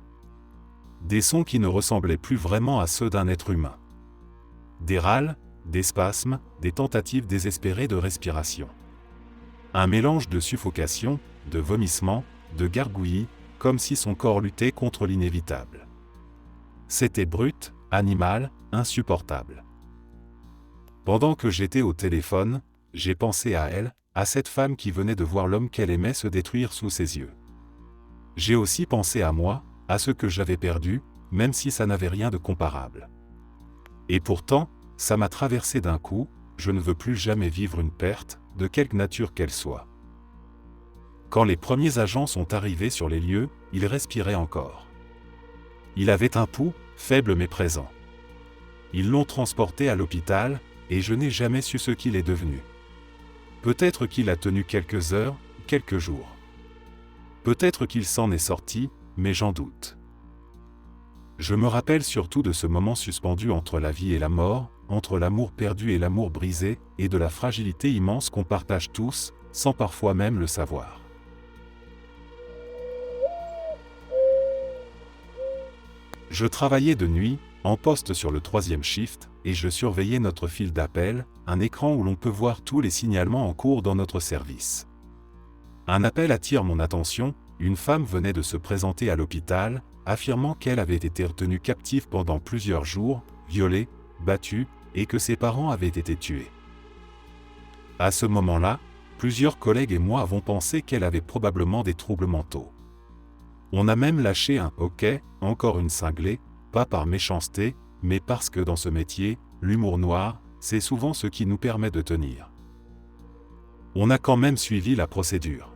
Des sons qui ne ressemblaient plus vraiment à ceux d'un être humain. Des râles, des spasmes, des tentatives désespérées de respiration. Un mélange de suffocation, de vomissements, de gargouillis, comme si son corps luttait contre l'inévitable. C'était brut, animal, insupportable. Pendant que j'étais au téléphone, j'ai pensé à elle, à cette femme qui venait de voir l'homme qu'elle aimait se détruire sous ses yeux. J'ai aussi pensé à moi, à ce que j'avais perdu, même si ça n'avait rien de comparable. Et pourtant, ça m'a traversé d'un coup, je ne veux plus jamais vivre une perte, de quelque nature qu'elle soit. Quand les premiers agents sont arrivés sur les lieux, il respirait encore. Il avait un pouls, faible mais présent. Ils l'ont transporté à l'hôpital, et je n'ai jamais su ce qu'il est devenu. Peut-être qu'il a tenu quelques heures, quelques jours. Peut-être qu'il s'en est sorti, mais j'en doute. Je me rappelle surtout de ce moment suspendu entre la vie et la mort, entre l'amour perdu et l'amour brisé, et de la fragilité immense qu'on partage tous, sans parfois même le savoir. Je travaillais de nuit, en poste sur le 3e shift, et je surveillais notre fil d'appel, un écran où l'on peut voir tous les signalements en cours dans notre service. Un appel attire mon attention, une femme venait de se présenter à l'hôpital, affirmant qu'elle avait été retenue captive pendant plusieurs jours, violée, battue, et que ses parents avaient été tués. À ce moment-là, plusieurs collègues et moi avons pensé qu'elle avait probablement des troubles mentaux. On a même lâché un « ok », encore une cinglée, pas par méchanceté, mais parce que dans ce métier, l'humour noir, c'est souvent ce qui nous permet de tenir. On a quand même suivi la procédure.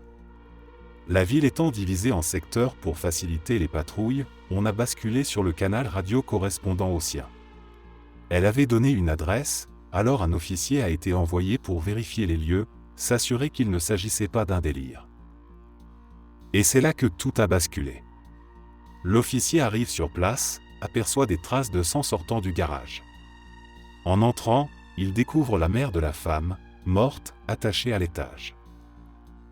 La ville étant divisée en secteurs pour faciliter les patrouilles, on a basculé sur le canal radio correspondant au sien. Elle avait donné une adresse, alors un officier a été envoyé pour vérifier les lieux, s'assurer qu'il ne s'agissait pas d'un délire. Et c'est là que tout a basculé. L'officier arrive sur place, aperçoit des traces de sang sortant du garage. En entrant, il découvre la mère de la femme, morte, attachée à l'étage.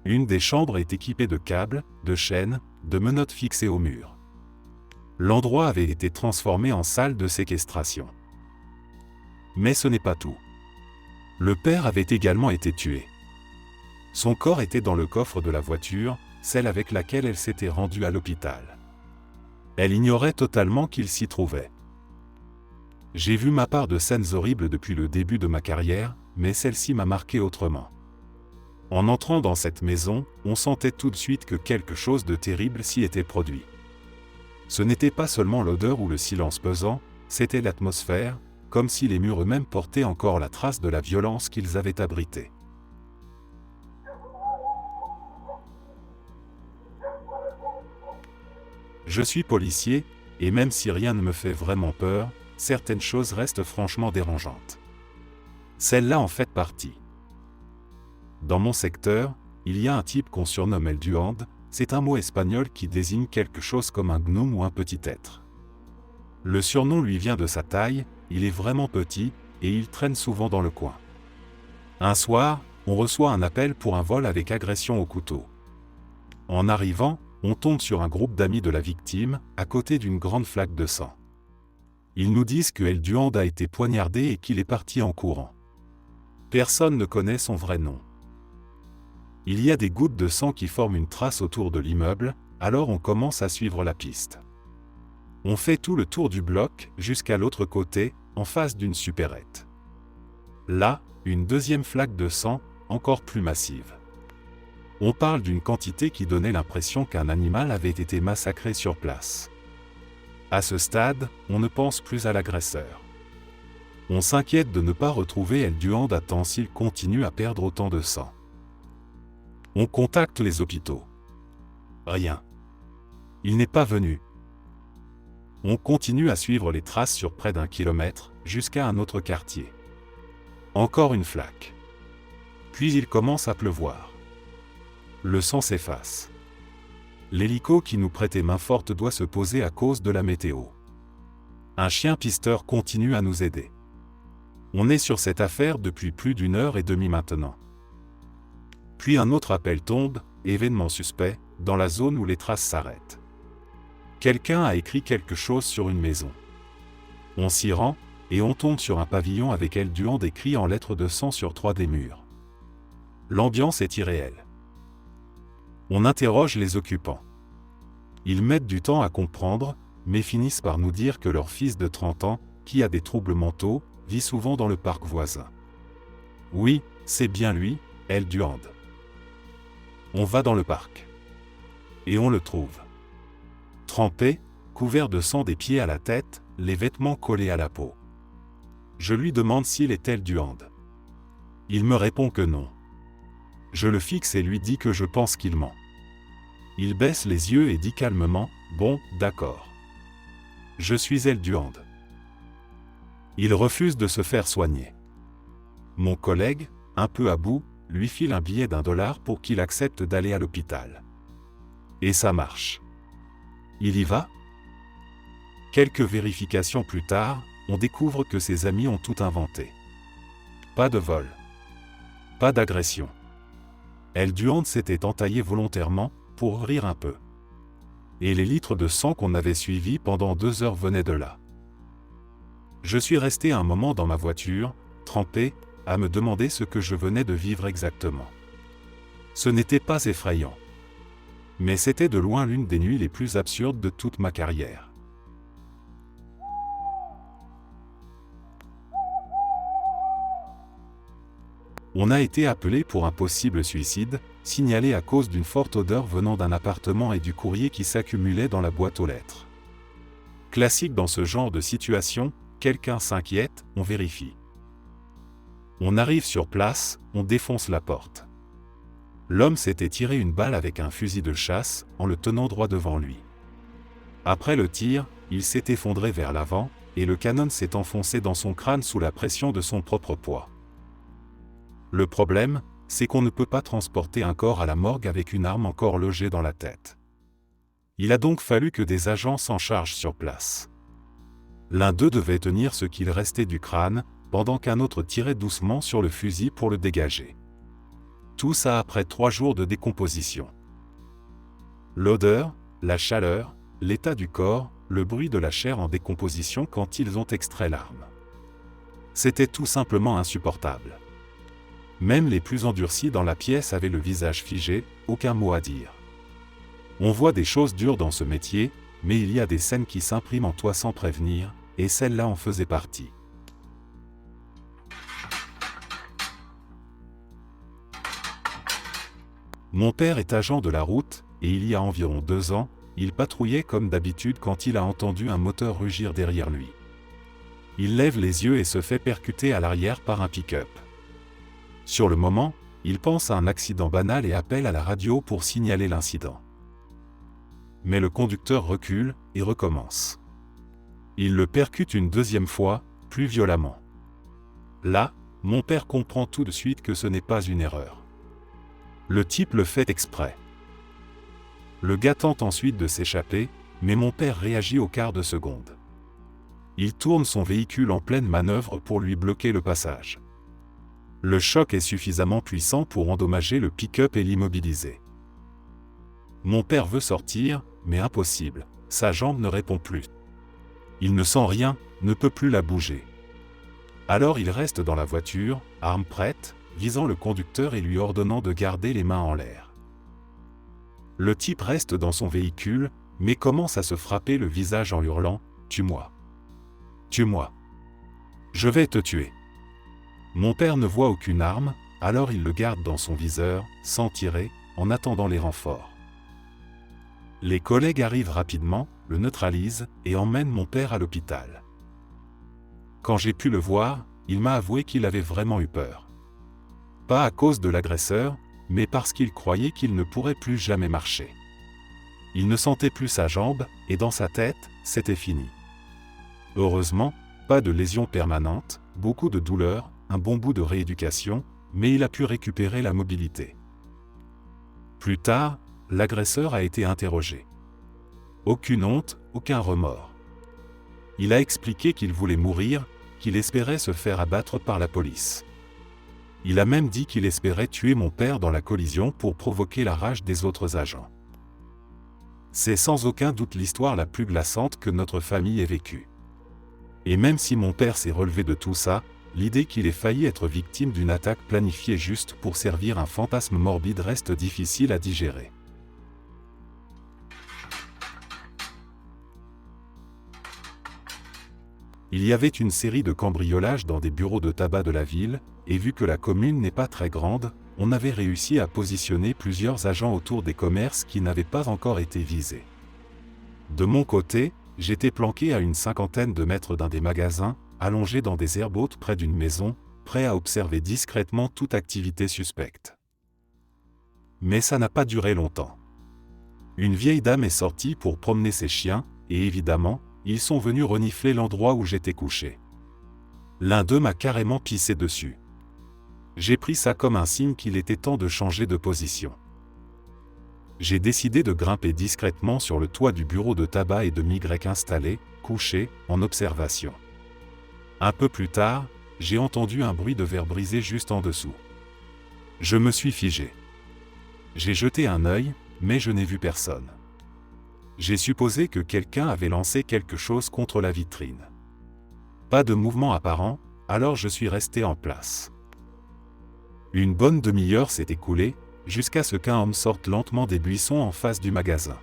Une des chambres est équipée de câbles, de chaînes, de menottes fixées au mur. L'endroit avait été transformé en salle de séquestration. Mais ce n'est pas tout. Le père avait également été tué. Son corps était dans le coffre de la voiture, celle avec laquelle elle s'était rendue à l'hôpital. Elle ignorait totalement qu'il s'y trouvait. J'ai vu ma part de scènes horribles depuis le début de ma carrière, mais celle-ci m'a marqué autrement. En entrant dans cette maison, on sentait tout de suite que quelque chose de terrible s'y était produit. Ce n'était pas seulement l'odeur ou le silence pesant, c'était l'atmosphère, comme si les murs eux-mêmes portaient encore la trace de la violence qu'ils avaient abritée. Je suis policier, et même si rien ne me fait vraiment peur, certaines choses restent franchement dérangeantes. Celle-là en fait partie. Dans mon secteur, il y a un type qu'on surnomme El Duende, c'est un mot espagnol qui désigne quelque chose comme un gnome ou un petit être. Le surnom lui vient de sa taille, il est vraiment petit, et il traîne souvent dans le coin. Un soir, on reçoit un appel pour un vol avec agression au couteau. En arrivant, on tombe sur un groupe d'amis de la victime, à côté d'une grande flaque de sang. Ils nous disent que El Duende a été poignardé et qu'il est parti en courant. Personne ne connaît son vrai nom. Il y a des gouttes de sang qui forment une trace autour de l'immeuble, alors on commence à suivre la piste. On fait tout le tour du bloc, jusqu'à l'autre côté, en face d'une supérette. Là, une deuxième flaque de sang, encore plus massive. On parle d'une quantité qui donnait l'impression qu'un animal avait été massacré sur place. À ce stade, on ne pense plus à l'agresseur. On s'inquiète de ne pas retrouver El Duende à temps s'il continue à perdre autant de sang. On contacte les hôpitaux. Rien. Il n'est pas venu. On continue à suivre les traces sur près d'1 kilomètre, jusqu'à un autre quartier. Encore une flaque. Puis il commence à pleuvoir. Le sang s'efface. L'hélico qui nous prêtait main forte doit se poser à cause de la météo. Un chien pisteur continue à nous aider. On est sur cette affaire depuis plus d'1h30 maintenant. Puis un autre appel tombe, événement suspect, dans la zone où les traces s'arrêtent. Quelqu'un a écrit quelque chose sur une maison. On s'y rend, et on tombe sur un pavillon avec El Duende écrit en lettres de sang sur 3 des murs. L'ambiance est irréelle. On interroge les occupants. Ils mettent du temps à comprendre, mais finissent par nous dire que leur fils de 30 ans, qui a des troubles mentaux, vit souvent dans le parc voisin. Oui, c'est bien lui, El Duende. On va dans le parc. Et on le trouve. Trempé, couvert de sang des pieds à la tête, les vêtements collés à la peau. Je lui demande s'il est El Duende. Il me répond que non. Je le fixe et lui dis que je pense qu'il ment. Il baisse les yeux et dit calmement, « Bon, d'accord. Je suis El Duende. » Il refuse de se faire soigner. Mon collègue, un peu à bout, lui file un billet d'1$ pour qu'il accepte d'aller à l'hôpital. Et ça marche. Il y va? Quelques vérifications plus tard, on découvre que ses amis ont tout inventé. Pas de vol. Pas d'agression. El Duende s'était entaillé volontairement, pour rire un peu. Et les litres de sang qu'on avait suivis pendant 2 heures venaient de là. Je suis resté un moment dans ma voiture, trempé, à me demander ce que je venais de vivre exactement. Ce n'était pas effrayant. Mais c'était de loin l'une des nuits les plus absurdes de toute ma carrière. On a été appelé pour un possible suicide, signalé à cause d'une forte odeur venant d'un appartement et du courrier qui s'accumulait dans la boîte aux lettres. Classique dans ce genre de situation, quelqu'un s'inquiète, on vérifie. On arrive sur place, on défonce la porte. L'homme s'était tiré une balle avec un fusil de chasse, en le tenant droit devant lui. Après le tir, il s'est effondré vers l'avant, et le canon s'est enfoncé dans son crâne sous la pression de son propre poids. Le problème, c'est qu'on ne peut pas transporter un corps à la morgue avec une arme encore logée dans la tête. Il a donc fallu que des agents s'en chargent sur place. L'un d'eux devait tenir ce qu'il restait du crâne, pendant qu'un autre tirait doucement sur le fusil pour le dégager. Tout ça après 3 jours de décomposition. L'odeur, la chaleur, l'état du corps, le bruit de la chair en décomposition quand ils ont extrait l'arme. C'était tout simplement insupportable. Même les plus endurcis dans la pièce avaient le visage figé, aucun mot à dire. On voit des choses dures dans ce métier, mais il y a des scènes qui s'impriment en toi sans prévenir, et celle-là en faisait partie. Mon père est agent de la route, et il y a environ 2 ans, il patrouillait comme d'habitude quand il a entendu un moteur rugir derrière lui. Il lève les yeux et se fait percuter à l'arrière par un pick-up. Sur le moment, il pense à un accident banal et appelle à la radio pour signaler l'incident. Mais le conducteur recule et recommence. Il le percute une deuxième fois, plus violemment. Là, mon père comprend tout de suite que ce n'est pas une erreur. Le type le fait exprès. Le gars tente ensuite de s'échapper, mais mon père réagit au quart de seconde. Il tourne son véhicule en pleine manœuvre pour lui bloquer le passage. Le choc est suffisamment puissant pour endommager le pick-up et l'immobiliser. Mon père veut sortir, mais impossible, sa jambe ne répond plus. Il ne sent rien, ne peut plus la bouger. Alors il reste dans la voiture, arme prête, visant le conducteur et lui ordonnant de garder les mains en l'air. Le type reste dans son véhicule, mais commence à se frapper le visage en hurlant « Tue-moi! Tue-moi! Je vais te tuer !» Mon père ne voit aucune arme, alors il le garde dans son viseur, sans tirer, en attendant les renforts. Les collègues arrivent rapidement, le neutralisent et emmènent mon père à l'hôpital. Quand j'ai pu le voir, il m'a avoué qu'il avait vraiment eu peur. Pas à cause de l'agresseur, mais parce qu'il croyait qu'il ne pourrait plus jamais marcher. Il ne sentait plus sa jambe, et dans sa tête, c'était fini. Heureusement, pas de lésions permanentes, beaucoup de douleurs, un bon bout de rééducation, mais il a pu récupérer la mobilité. Plus tard, l'agresseur a été interrogé. Aucune honte, aucun remords. Il a expliqué qu'il voulait mourir, qu'il espérait se faire abattre par la police. Il a même dit qu'il espérait tuer mon père dans la collision pour provoquer la rage des autres agents. C'est sans aucun doute l'histoire la plus glaçante que notre famille ait vécue. Et même si mon père s'est relevé de tout ça, l'idée qu'il ait failli être victime d'une attaque planifiée juste pour servir un fantasme morbide reste difficile à digérer. Il y avait une série de cambriolages dans des bureaux de tabac de la ville, et vu que la commune n'est pas très grande, on avait réussi à positionner plusieurs agents autour des commerces qui n'avaient pas encore été visés. De mon côté, j'étais planqué à une 50aine de mètres d'un des magasins, allongé dans des herbes hautes près d'une maison, prêt à observer discrètement toute activité suspecte. Mais ça n'a pas duré longtemps. Une vieille dame est sortie pour promener ses chiens, et évidemment, ils sont venus renifler l'endroit où j'étais couché. L'un d'eux m'a carrément pissé dessus. J'ai pris ça comme un signe qu'il était temps de changer de position. J'ai décidé de grimper discrètement sur le toit du bureau de tabac et de m'y installer, couché, en observation. Un peu plus tard, j'ai entendu un bruit de verre brisé juste en dessous. Je me suis figé. J'ai jeté un œil, mais je n'ai vu personne. J'ai supposé que quelqu'un avait lancé quelque chose contre la vitrine. Pas de mouvement apparent, alors je suis resté en place. Une bonne demi-heure s'est écoulée, jusqu'à ce qu'un homme sorte lentement des buissons en face du magasin.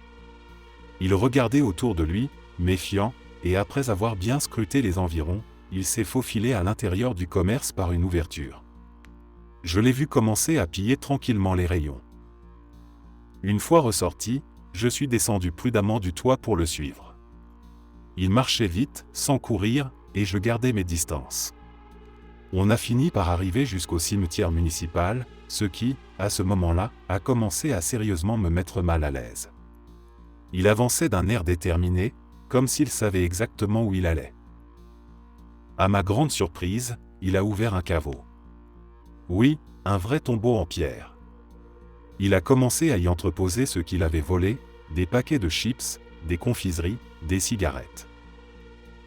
Il regardait autour de lui, méfiant, et après avoir bien scruté les environs, il s'est faufilé à l'intérieur du commerce par une ouverture. Je l'ai vu commencer à piller tranquillement les rayons. Une fois ressorti, je suis descendu prudemment du toit pour le suivre. Il marchait vite, sans courir, et je gardais mes distances. On a fini par arriver jusqu'au cimetière municipal, ce qui, à ce moment-là, a commencé à sérieusement me mettre mal à l'aise. Il avançait d'un air déterminé, comme s'il savait exactement où il allait. À ma grande surprise, il a ouvert un caveau. Oui, un vrai tombeau en pierre. Il a commencé à y entreposer ce qu'il avait volé, des paquets de chips, des confiseries, des cigarettes.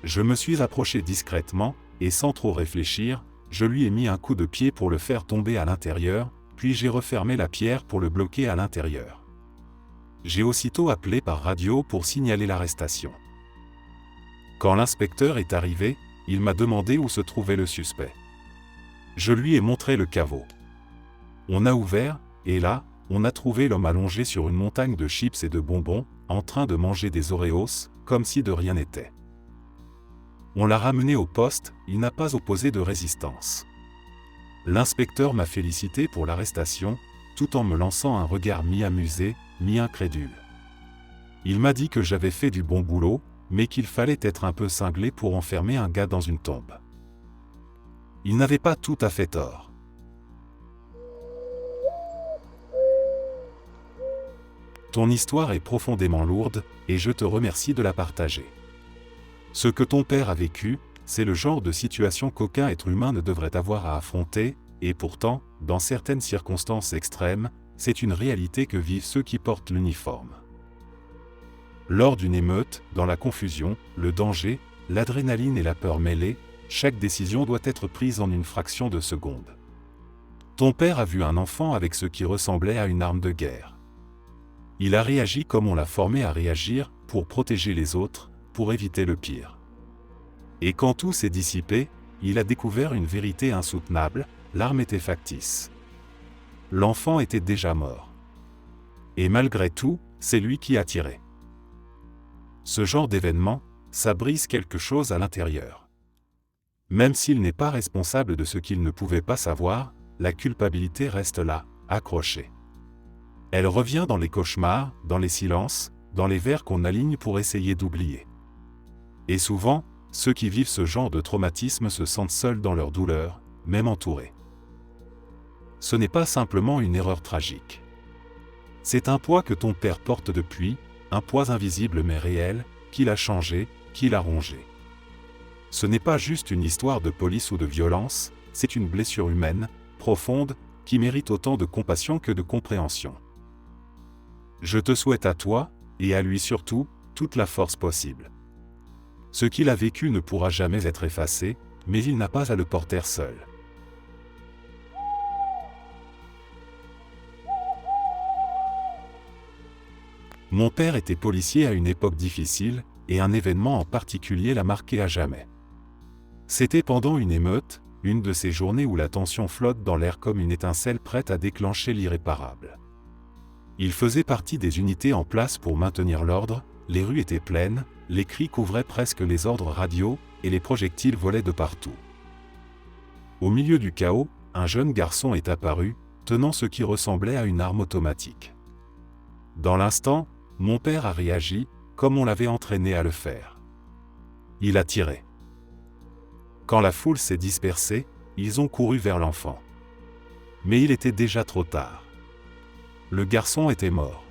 Je me suis approché discrètement, et sans trop réfléchir, je lui ai mis un coup de pied pour le faire tomber à l'intérieur, puis j'ai refermé la pierre pour le bloquer à l'intérieur. J'ai aussitôt appelé par radio pour signaler l'arrestation. Quand l'inspecteur est arrivé, il m'a demandé où se trouvait le suspect. Je lui ai montré le caveau. On a ouvert, et là, on a trouvé l'homme allongé sur une montagne de chips et de bonbons, en train de manger des Oreos, comme si de rien n'était. On l'a ramené au poste, il n'a pas opposé de résistance. L'inspecteur m'a félicité pour l'arrestation, tout en me lançant un regard mi-amusé, mi-incrédule. Il m'a dit que j'avais fait du bon boulot, mais qu'il fallait être un peu cinglé pour enfermer un gars dans une tombe. Il n'avait pas tout à fait tort. Ton histoire est profondément lourde, et je te remercie de la partager. Ce que ton père a vécu, c'est le genre de situation qu'aucun être humain ne devrait avoir à affronter, et pourtant, dans certaines circonstances extrêmes, c'est une réalité que vivent ceux qui portent l'uniforme. Lors d'une émeute, dans la confusion, le danger, l'adrénaline et la peur mêlées, chaque décision doit être prise en une fraction de seconde. Ton père a vu un enfant avec ce qui ressemblait à une arme de guerre. Il a réagi comme on l'a formé à réagir, pour protéger les autres, pour éviter le pire. Et quand tout s'est dissipé, il a découvert une vérité insoutenable, l'arme était factice. L'enfant était déjà mort. Et malgré tout, c'est lui qui a tiré. Ce genre d'événement, ça brise quelque chose à l'intérieur. Même s'il n'est pas responsable de ce qu'il ne pouvait pas savoir, la culpabilité reste là, accrochée. Elle revient dans les cauchemars, dans les silences, dans les vers qu'on aligne pour essayer d'oublier. Et souvent, ceux qui vivent ce genre de traumatisme se sentent seuls dans leur douleur, même entourés. Ce n'est pas simplement une erreur tragique. C'est un poids que ton père porte depuis, un poids invisible mais réel, qui l'a changé, qui l'a rongé. Ce n'est pas juste une histoire de police ou de violence, c'est une blessure humaine, profonde, qui mérite autant de compassion que de compréhension. Je te souhaite à toi, et à lui surtout, toute la force possible. Ce qu'il a vécu ne pourra jamais être effacé, mais il n'a pas à le porter seul. Mon père était policier à une époque difficile, et un événement en particulier l'a marqué à jamais. C'était pendant une émeute, une de ces journées où la tension flotte dans l'air comme une étincelle prête à déclencher l'irréparable. Il faisait partie des unités en place pour maintenir l'ordre, les rues étaient pleines, les cris couvraient presque les ordres radio, et les projectiles volaient de partout. Au milieu du chaos, un jeune garçon est apparu, tenant ce qui ressemblait à une arme automatique. Dans l'instant, mon père a réagi, comme on l'avait entraîné à le faire. Il a tiré. Quand la foule s'est dispersée, ils ont couru vers l'enfant. Mais il était déjà trop tard. Le garçon était mort.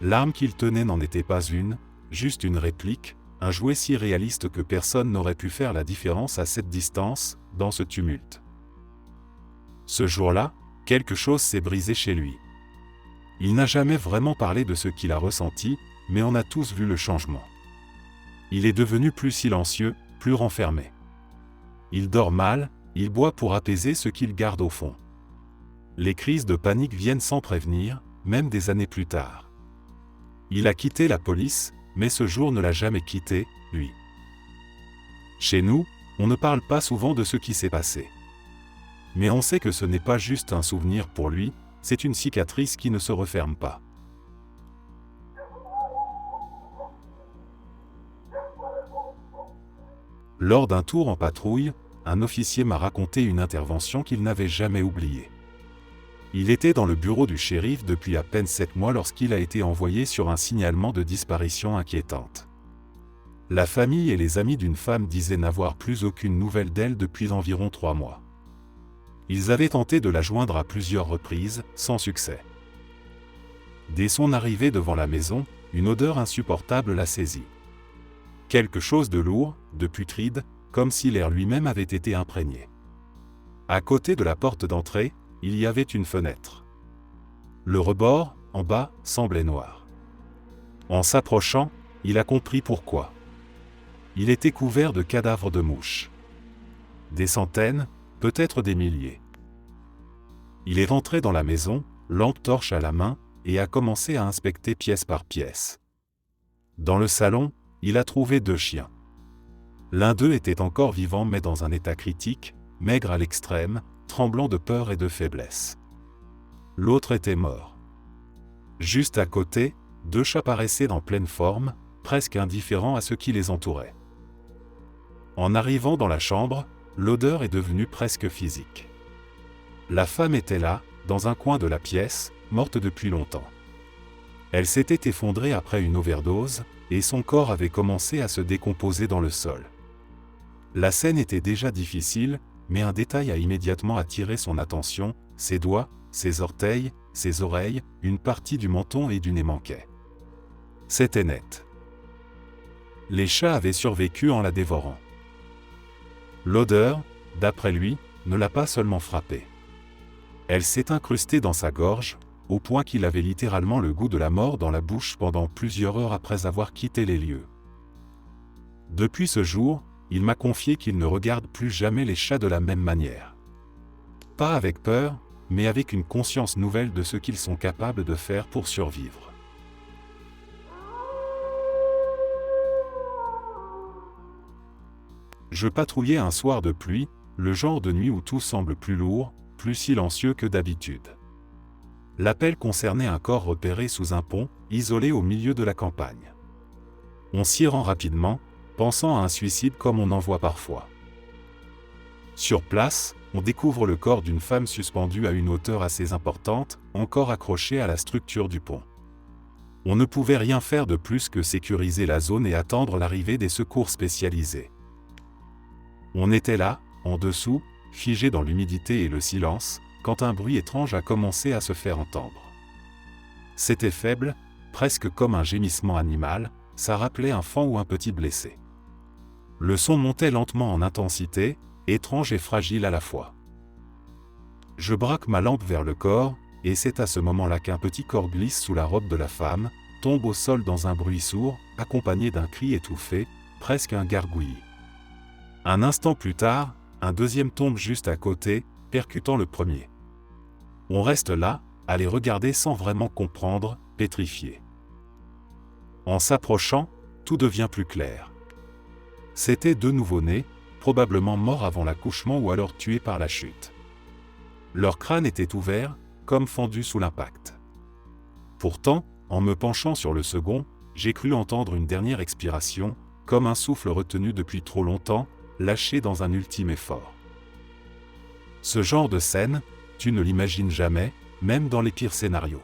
L'arme qu'il tenait n'en était pas une, juste une réplique, un jouet si réaliste que personne n'aurait pu faire la différence à cette distance, dans ce tumulte. Ce jour-là, quelque chose s'est brisé chez lui. Il n'a jamais vraiment parlé de ce qu'il a ressenti, mais on a tous vu le changement. Il est devenu plus silencieux, plus renfermé. Il dort mal, il boit pour apaiser ce qu'il garde au fond. Les crises de panique viennent sans prévenir, même des années plus tard. Il a quitté la police, mais ce jour ne l'a jamais quitté, lui. Chez nous, on ne parle pas souvent de ce qui s'est passé. Mais on sait que ce n'est pas juste un souvenir pour lui, c'est une cicatrice qui ne se referme pas. Lors d'un tour en patrouille, un officier m'a raconté une intervention qu'il n'avait jamais oubliée. Il était dans le bureau du shérif depuis à peine 7 mois lorsqu'il a été envoyé sur un signalement de disparition inquiétante. La famille et les amis d'une femme disaient n'avoir plus aucune nouvelle d'elle depuis environ 3 mois. Ils avaient tenté de la joindre à plusieurs reprises, sans succès. Dès son arrivée devant la maison, une odeur insupportable l'a saisi. Quelque chose de lourd, de putride, comme si l'air lui-même avait été imprégné. À côté de la porte d'entrée, il y avait une fenêtre. Le rebord, en bas, semblait noir. En s'approchant, il a compris pourquoi. Il était couvert de cadavres de mouches. Des centaines, peut-être des milliers. Il est rentré dans la maison, lampe torche à la main, et a commencé à inspecter pièce par pièce. Dans le salon, il a trouvé 2 chiens. L'un d'eux était encore vivant mais dans un état critique, maigre à l'extrême, tremblant de peur et de faiblesse. l'autre était mort. Juste à côté, 2 chats paraissaient en pleine forme, presque indifférents à ce qui les entourait. En arrivant dans la chambre, l'odeur est devenue presque physique. La femme était là, dans un coin de la pièce, morte depuis longtemps. Elle s'était effondrée après une overdose, et son corps avait commencé à se décomposer dans le sol. La scène était déjà difficile, mais un détail a immédiatement attiré son attention, ses doigts, ses orteils, ses oreilles, une partie du menton et du nez manquaient. C'était net. Les chats avaient survécu en la dévorant. L'odeur, d'après lui, ne l'a pas seulement frappé. Elle s'est incrustée dans sa gorge, au point qu'il avait littéralement le goût de la mort dans la bouche pendant plusieurs heures après avoir quitté les lieux. Depuis ce jour, il m'a confié qu'il ne regarde plus jamais les chats de la même manière. Pas avec peur, mais avec une conscience nouvelle de ce qu'ils sont capables de faire pour survivre. Je patrouillais un soir de pluie, le genre de nuit où tout semble plus lourd, plus silencieux que d'habitude. L'appel concernait un corps repéré sous un pont, isolé au milieu de la campagne. On s'y rend rapidement, pensant à un suicide comme on en voit parfois. Sur place, on découvre le corps d'une femme suspendue à une hauteur assez importante, encore accrochée à la structure du pont. On ne pouvait rien faire de plus que sécuriser la zone et attendre l'arrivée des secours spécialisés. On était là, en dessous, figé dans l'humidité et le silence, quand un bruit étrange a commencé à se faire entendre. C'était faible, presque comme un gémissement animal, ça rappelait un faon ou un petit blessé. Le son montait lentement en intensité, étrange et fragile à la fois. Je braque ma lampe vers le corps, et c'est à ce moment-là qu'un petit corps glisse sous la robe de la femme, tombe au sol dans un bruit sourd, accompagné d'un cri étouffé, presque un gargouillis. Un instant plus tard, un deuxième tombe juste à côté, percutant le premier. On reste là, à les regarder sans vraiment comprendre, pétrifiés. En s'approchant, tout devient plus clair. C'étaient 2 nouveau-nés, probablement morts avant l'accouchement ou alors tués par la chute. Leur crâne était ouvert, comme fendu sous l'impact. Pourtant, en me penchant sur le second, j'ai cru entendre une dernière expiration, comme un souffle retenu depuis trop longtemps, lâché dans un ultime effort. Ce genre de scène, tu ne l'imagines jamais, même dans les pires scénarios.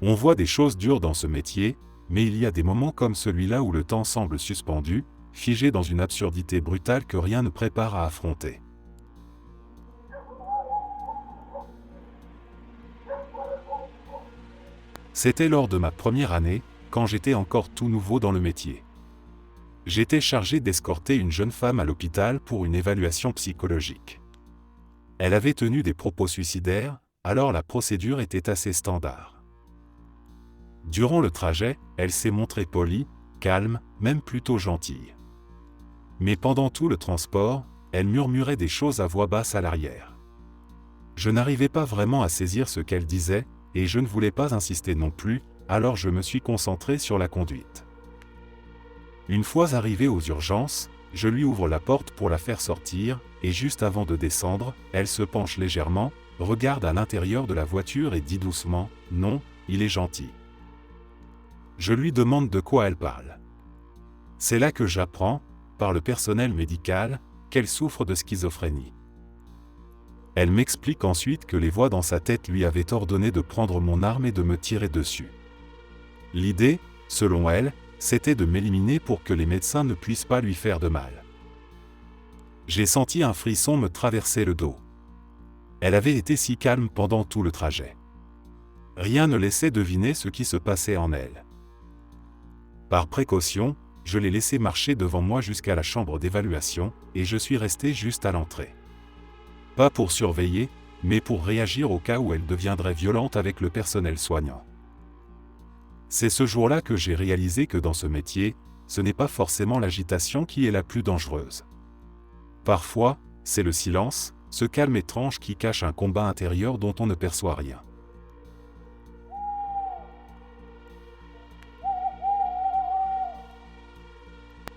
On voit des choses dures dans ce métier, mais il y a des moments comme celui-là où le temps semble suspendu, figé dans une absurdité brutale que rien ne prépare à affronter. C'était lors de ma première année, quand j'étais encore tout nouveau dans le métier. J'étais chargé d'escorter une jeune femme à l'hôpital pour une évaluation psychologique. Elle avait tenu des propos suicidaires, alors la procédure était assez standard. Durant le trajet, elle s'est montrée polie, calme, même plutôt gentille. Mais pendant tout le transport, elle murmurait des choses à voix basse à l'arrière. Je n'arrivais pas vraiment à saisir ce qu'elle disait, et je ne voulais pas insister non plus, alors je me suis concentré sur la conduite. Une fois arrivé aux urgences, je lui ouvre la porte pour la faire sortir, et juste avant de descendre, elle se penche légèrement, regarde à l'intérieur de la voiture et dit doucement « Non, il est gentil ». Je lui demande de quoi elle parle. C'est là que j'apprends, par le personnel médical, qu'elle souffre de schizophrénie. Elle m'explique ensuite que les voix dans sa tête lui avaient ordonné de prendre mon arme et de me tirer dessus. L'idée, selon elle, c'était de m'éliminer pour que les médecins ne puissent pas lui faire de mal. J'ai senti un frisson me traverser le dos. Elle avait été si calme pendant tout le trajet. Rien ne laissait deviner ce qui se passait en elle. Par précaution, je l'ai laissée marcher devant moi jusqu'à la chambre d'évaluation, et je suis resté juste à l'entrée. Pas pour surveiller, mais pour réagir au cas où elle deviendrait violente avec le personnel soignant. C'est ce jour-là que j'ai réalisé que dans ce métier, ce n'est pas forcément l'agitation qui est la plus dangereuse. Parfois, c'est le silence, ce calme étrange qui cache un combat intérieur dont on ne perçoit rien.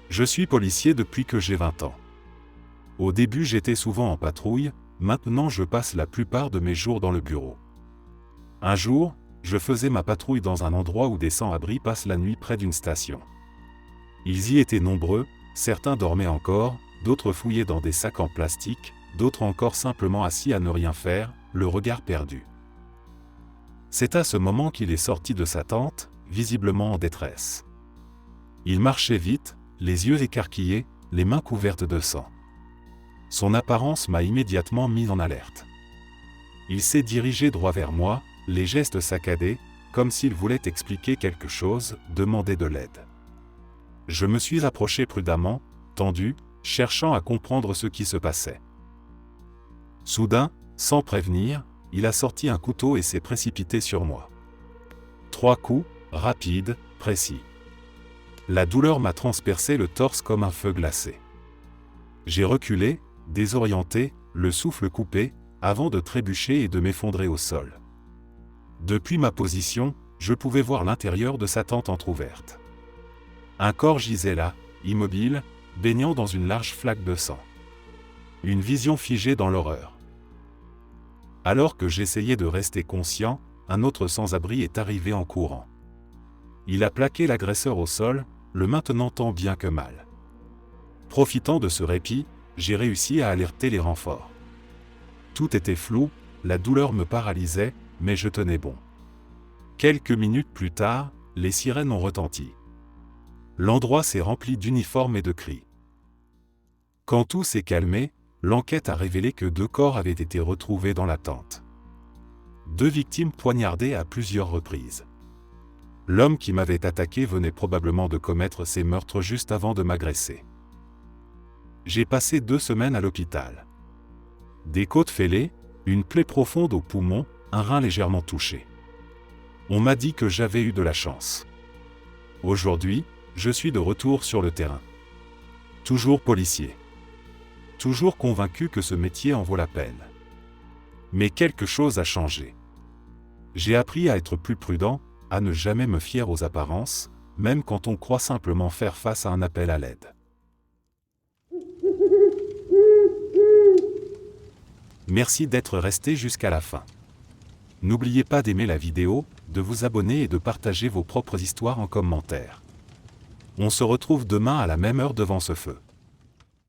Je suis policier depuis que j'ai 20 ans. Au début j'étais souvent en patrouille, maintenant je passe la plupart de mes jours dans le bureau. Un jour, je faisais ma patrouille dans un endroit où des sans-abri passent la nuit près d'une station. Ils y étaient nombreux, certains dormaient encore, d'autres fouillaient dans des sacs en plastique, d'autres encore simplement assis à ne rien faire, le regard perdu. C'est à ce moment qu'il est sorti de sa tente, visiblement en détresse. Il marchait vite, les yeux écarquillés, les mains couvertes de sang. Son apparence m'a immédiatement mis en alerte. Il s'est dirigé droit vers moi, les gestes saccadés, comme s'il voulait expliquer quelque chose, demander de l'aide. Je me suis approché prudemment, tendu, cherchant à comprendre ce qui se passait. Soudain, sans prévenir, il a sorti un couteau et s'est précipité sur moi. 3 coups, rapides, précis. La douleur m'a transpercé le torse comme un feu glacé. J'ai reculé, désorienté, le souffle coupé, avant de trébucher et de m'effondrer au sol. Depuis ma position, je pouvais voir l'intérieur de sa tente entr'ouverte. Un corps gisait là, immobile, baignant dans une large flaque de sang. Une vision figée dans l'horreur. Alors que j'essayais de rester conscient, un autre sans-abri est arrivé en courant. Il a plaqué l'agresseur au sol, le maintenant tant bien que mal. Profitant de ce répit, j'ai réussi à alerter les renforts. Tout était flou, la douleur me paralysait, mais je tenais bon. Quelques minutes plus tard, les sirènes ont retenti. L'endroit s'est rempli d'uniformes et de cris. Quand tout s'est calmé, l'enquête a révélé que 2 corps avaient été retrouvés dans la tente. 2 victimes poignardées à plusieurs reprises. L'homme qui m'avait attaqué venait probablement de commettre ces meurtres juste avant de m'agresser. J'ai passé 2 semaines à l'hôpital. Des côtes fêlées, une plaie profonde au poumon, un rein légèrement touché. On m'a dit que j'avais eu de la chance. Aujourd'hui, je suis de retour sur le terrain. Toujours policier. Toujours convaincu que ce métier en vaut la peine. Mais quelque chose a changé. J'ai appris à être plus prudent, à ne jamais me fier aux apparences, même quand on croit simplement faire face à un appel à l'aide. Merci d'être resté jusqu'à la fin. N'oubliez pas d'aimer la vidéo, de vous abonner et de partager vos propres histoires en commentaire. On se retrouve demain à la même heure devant ce feu.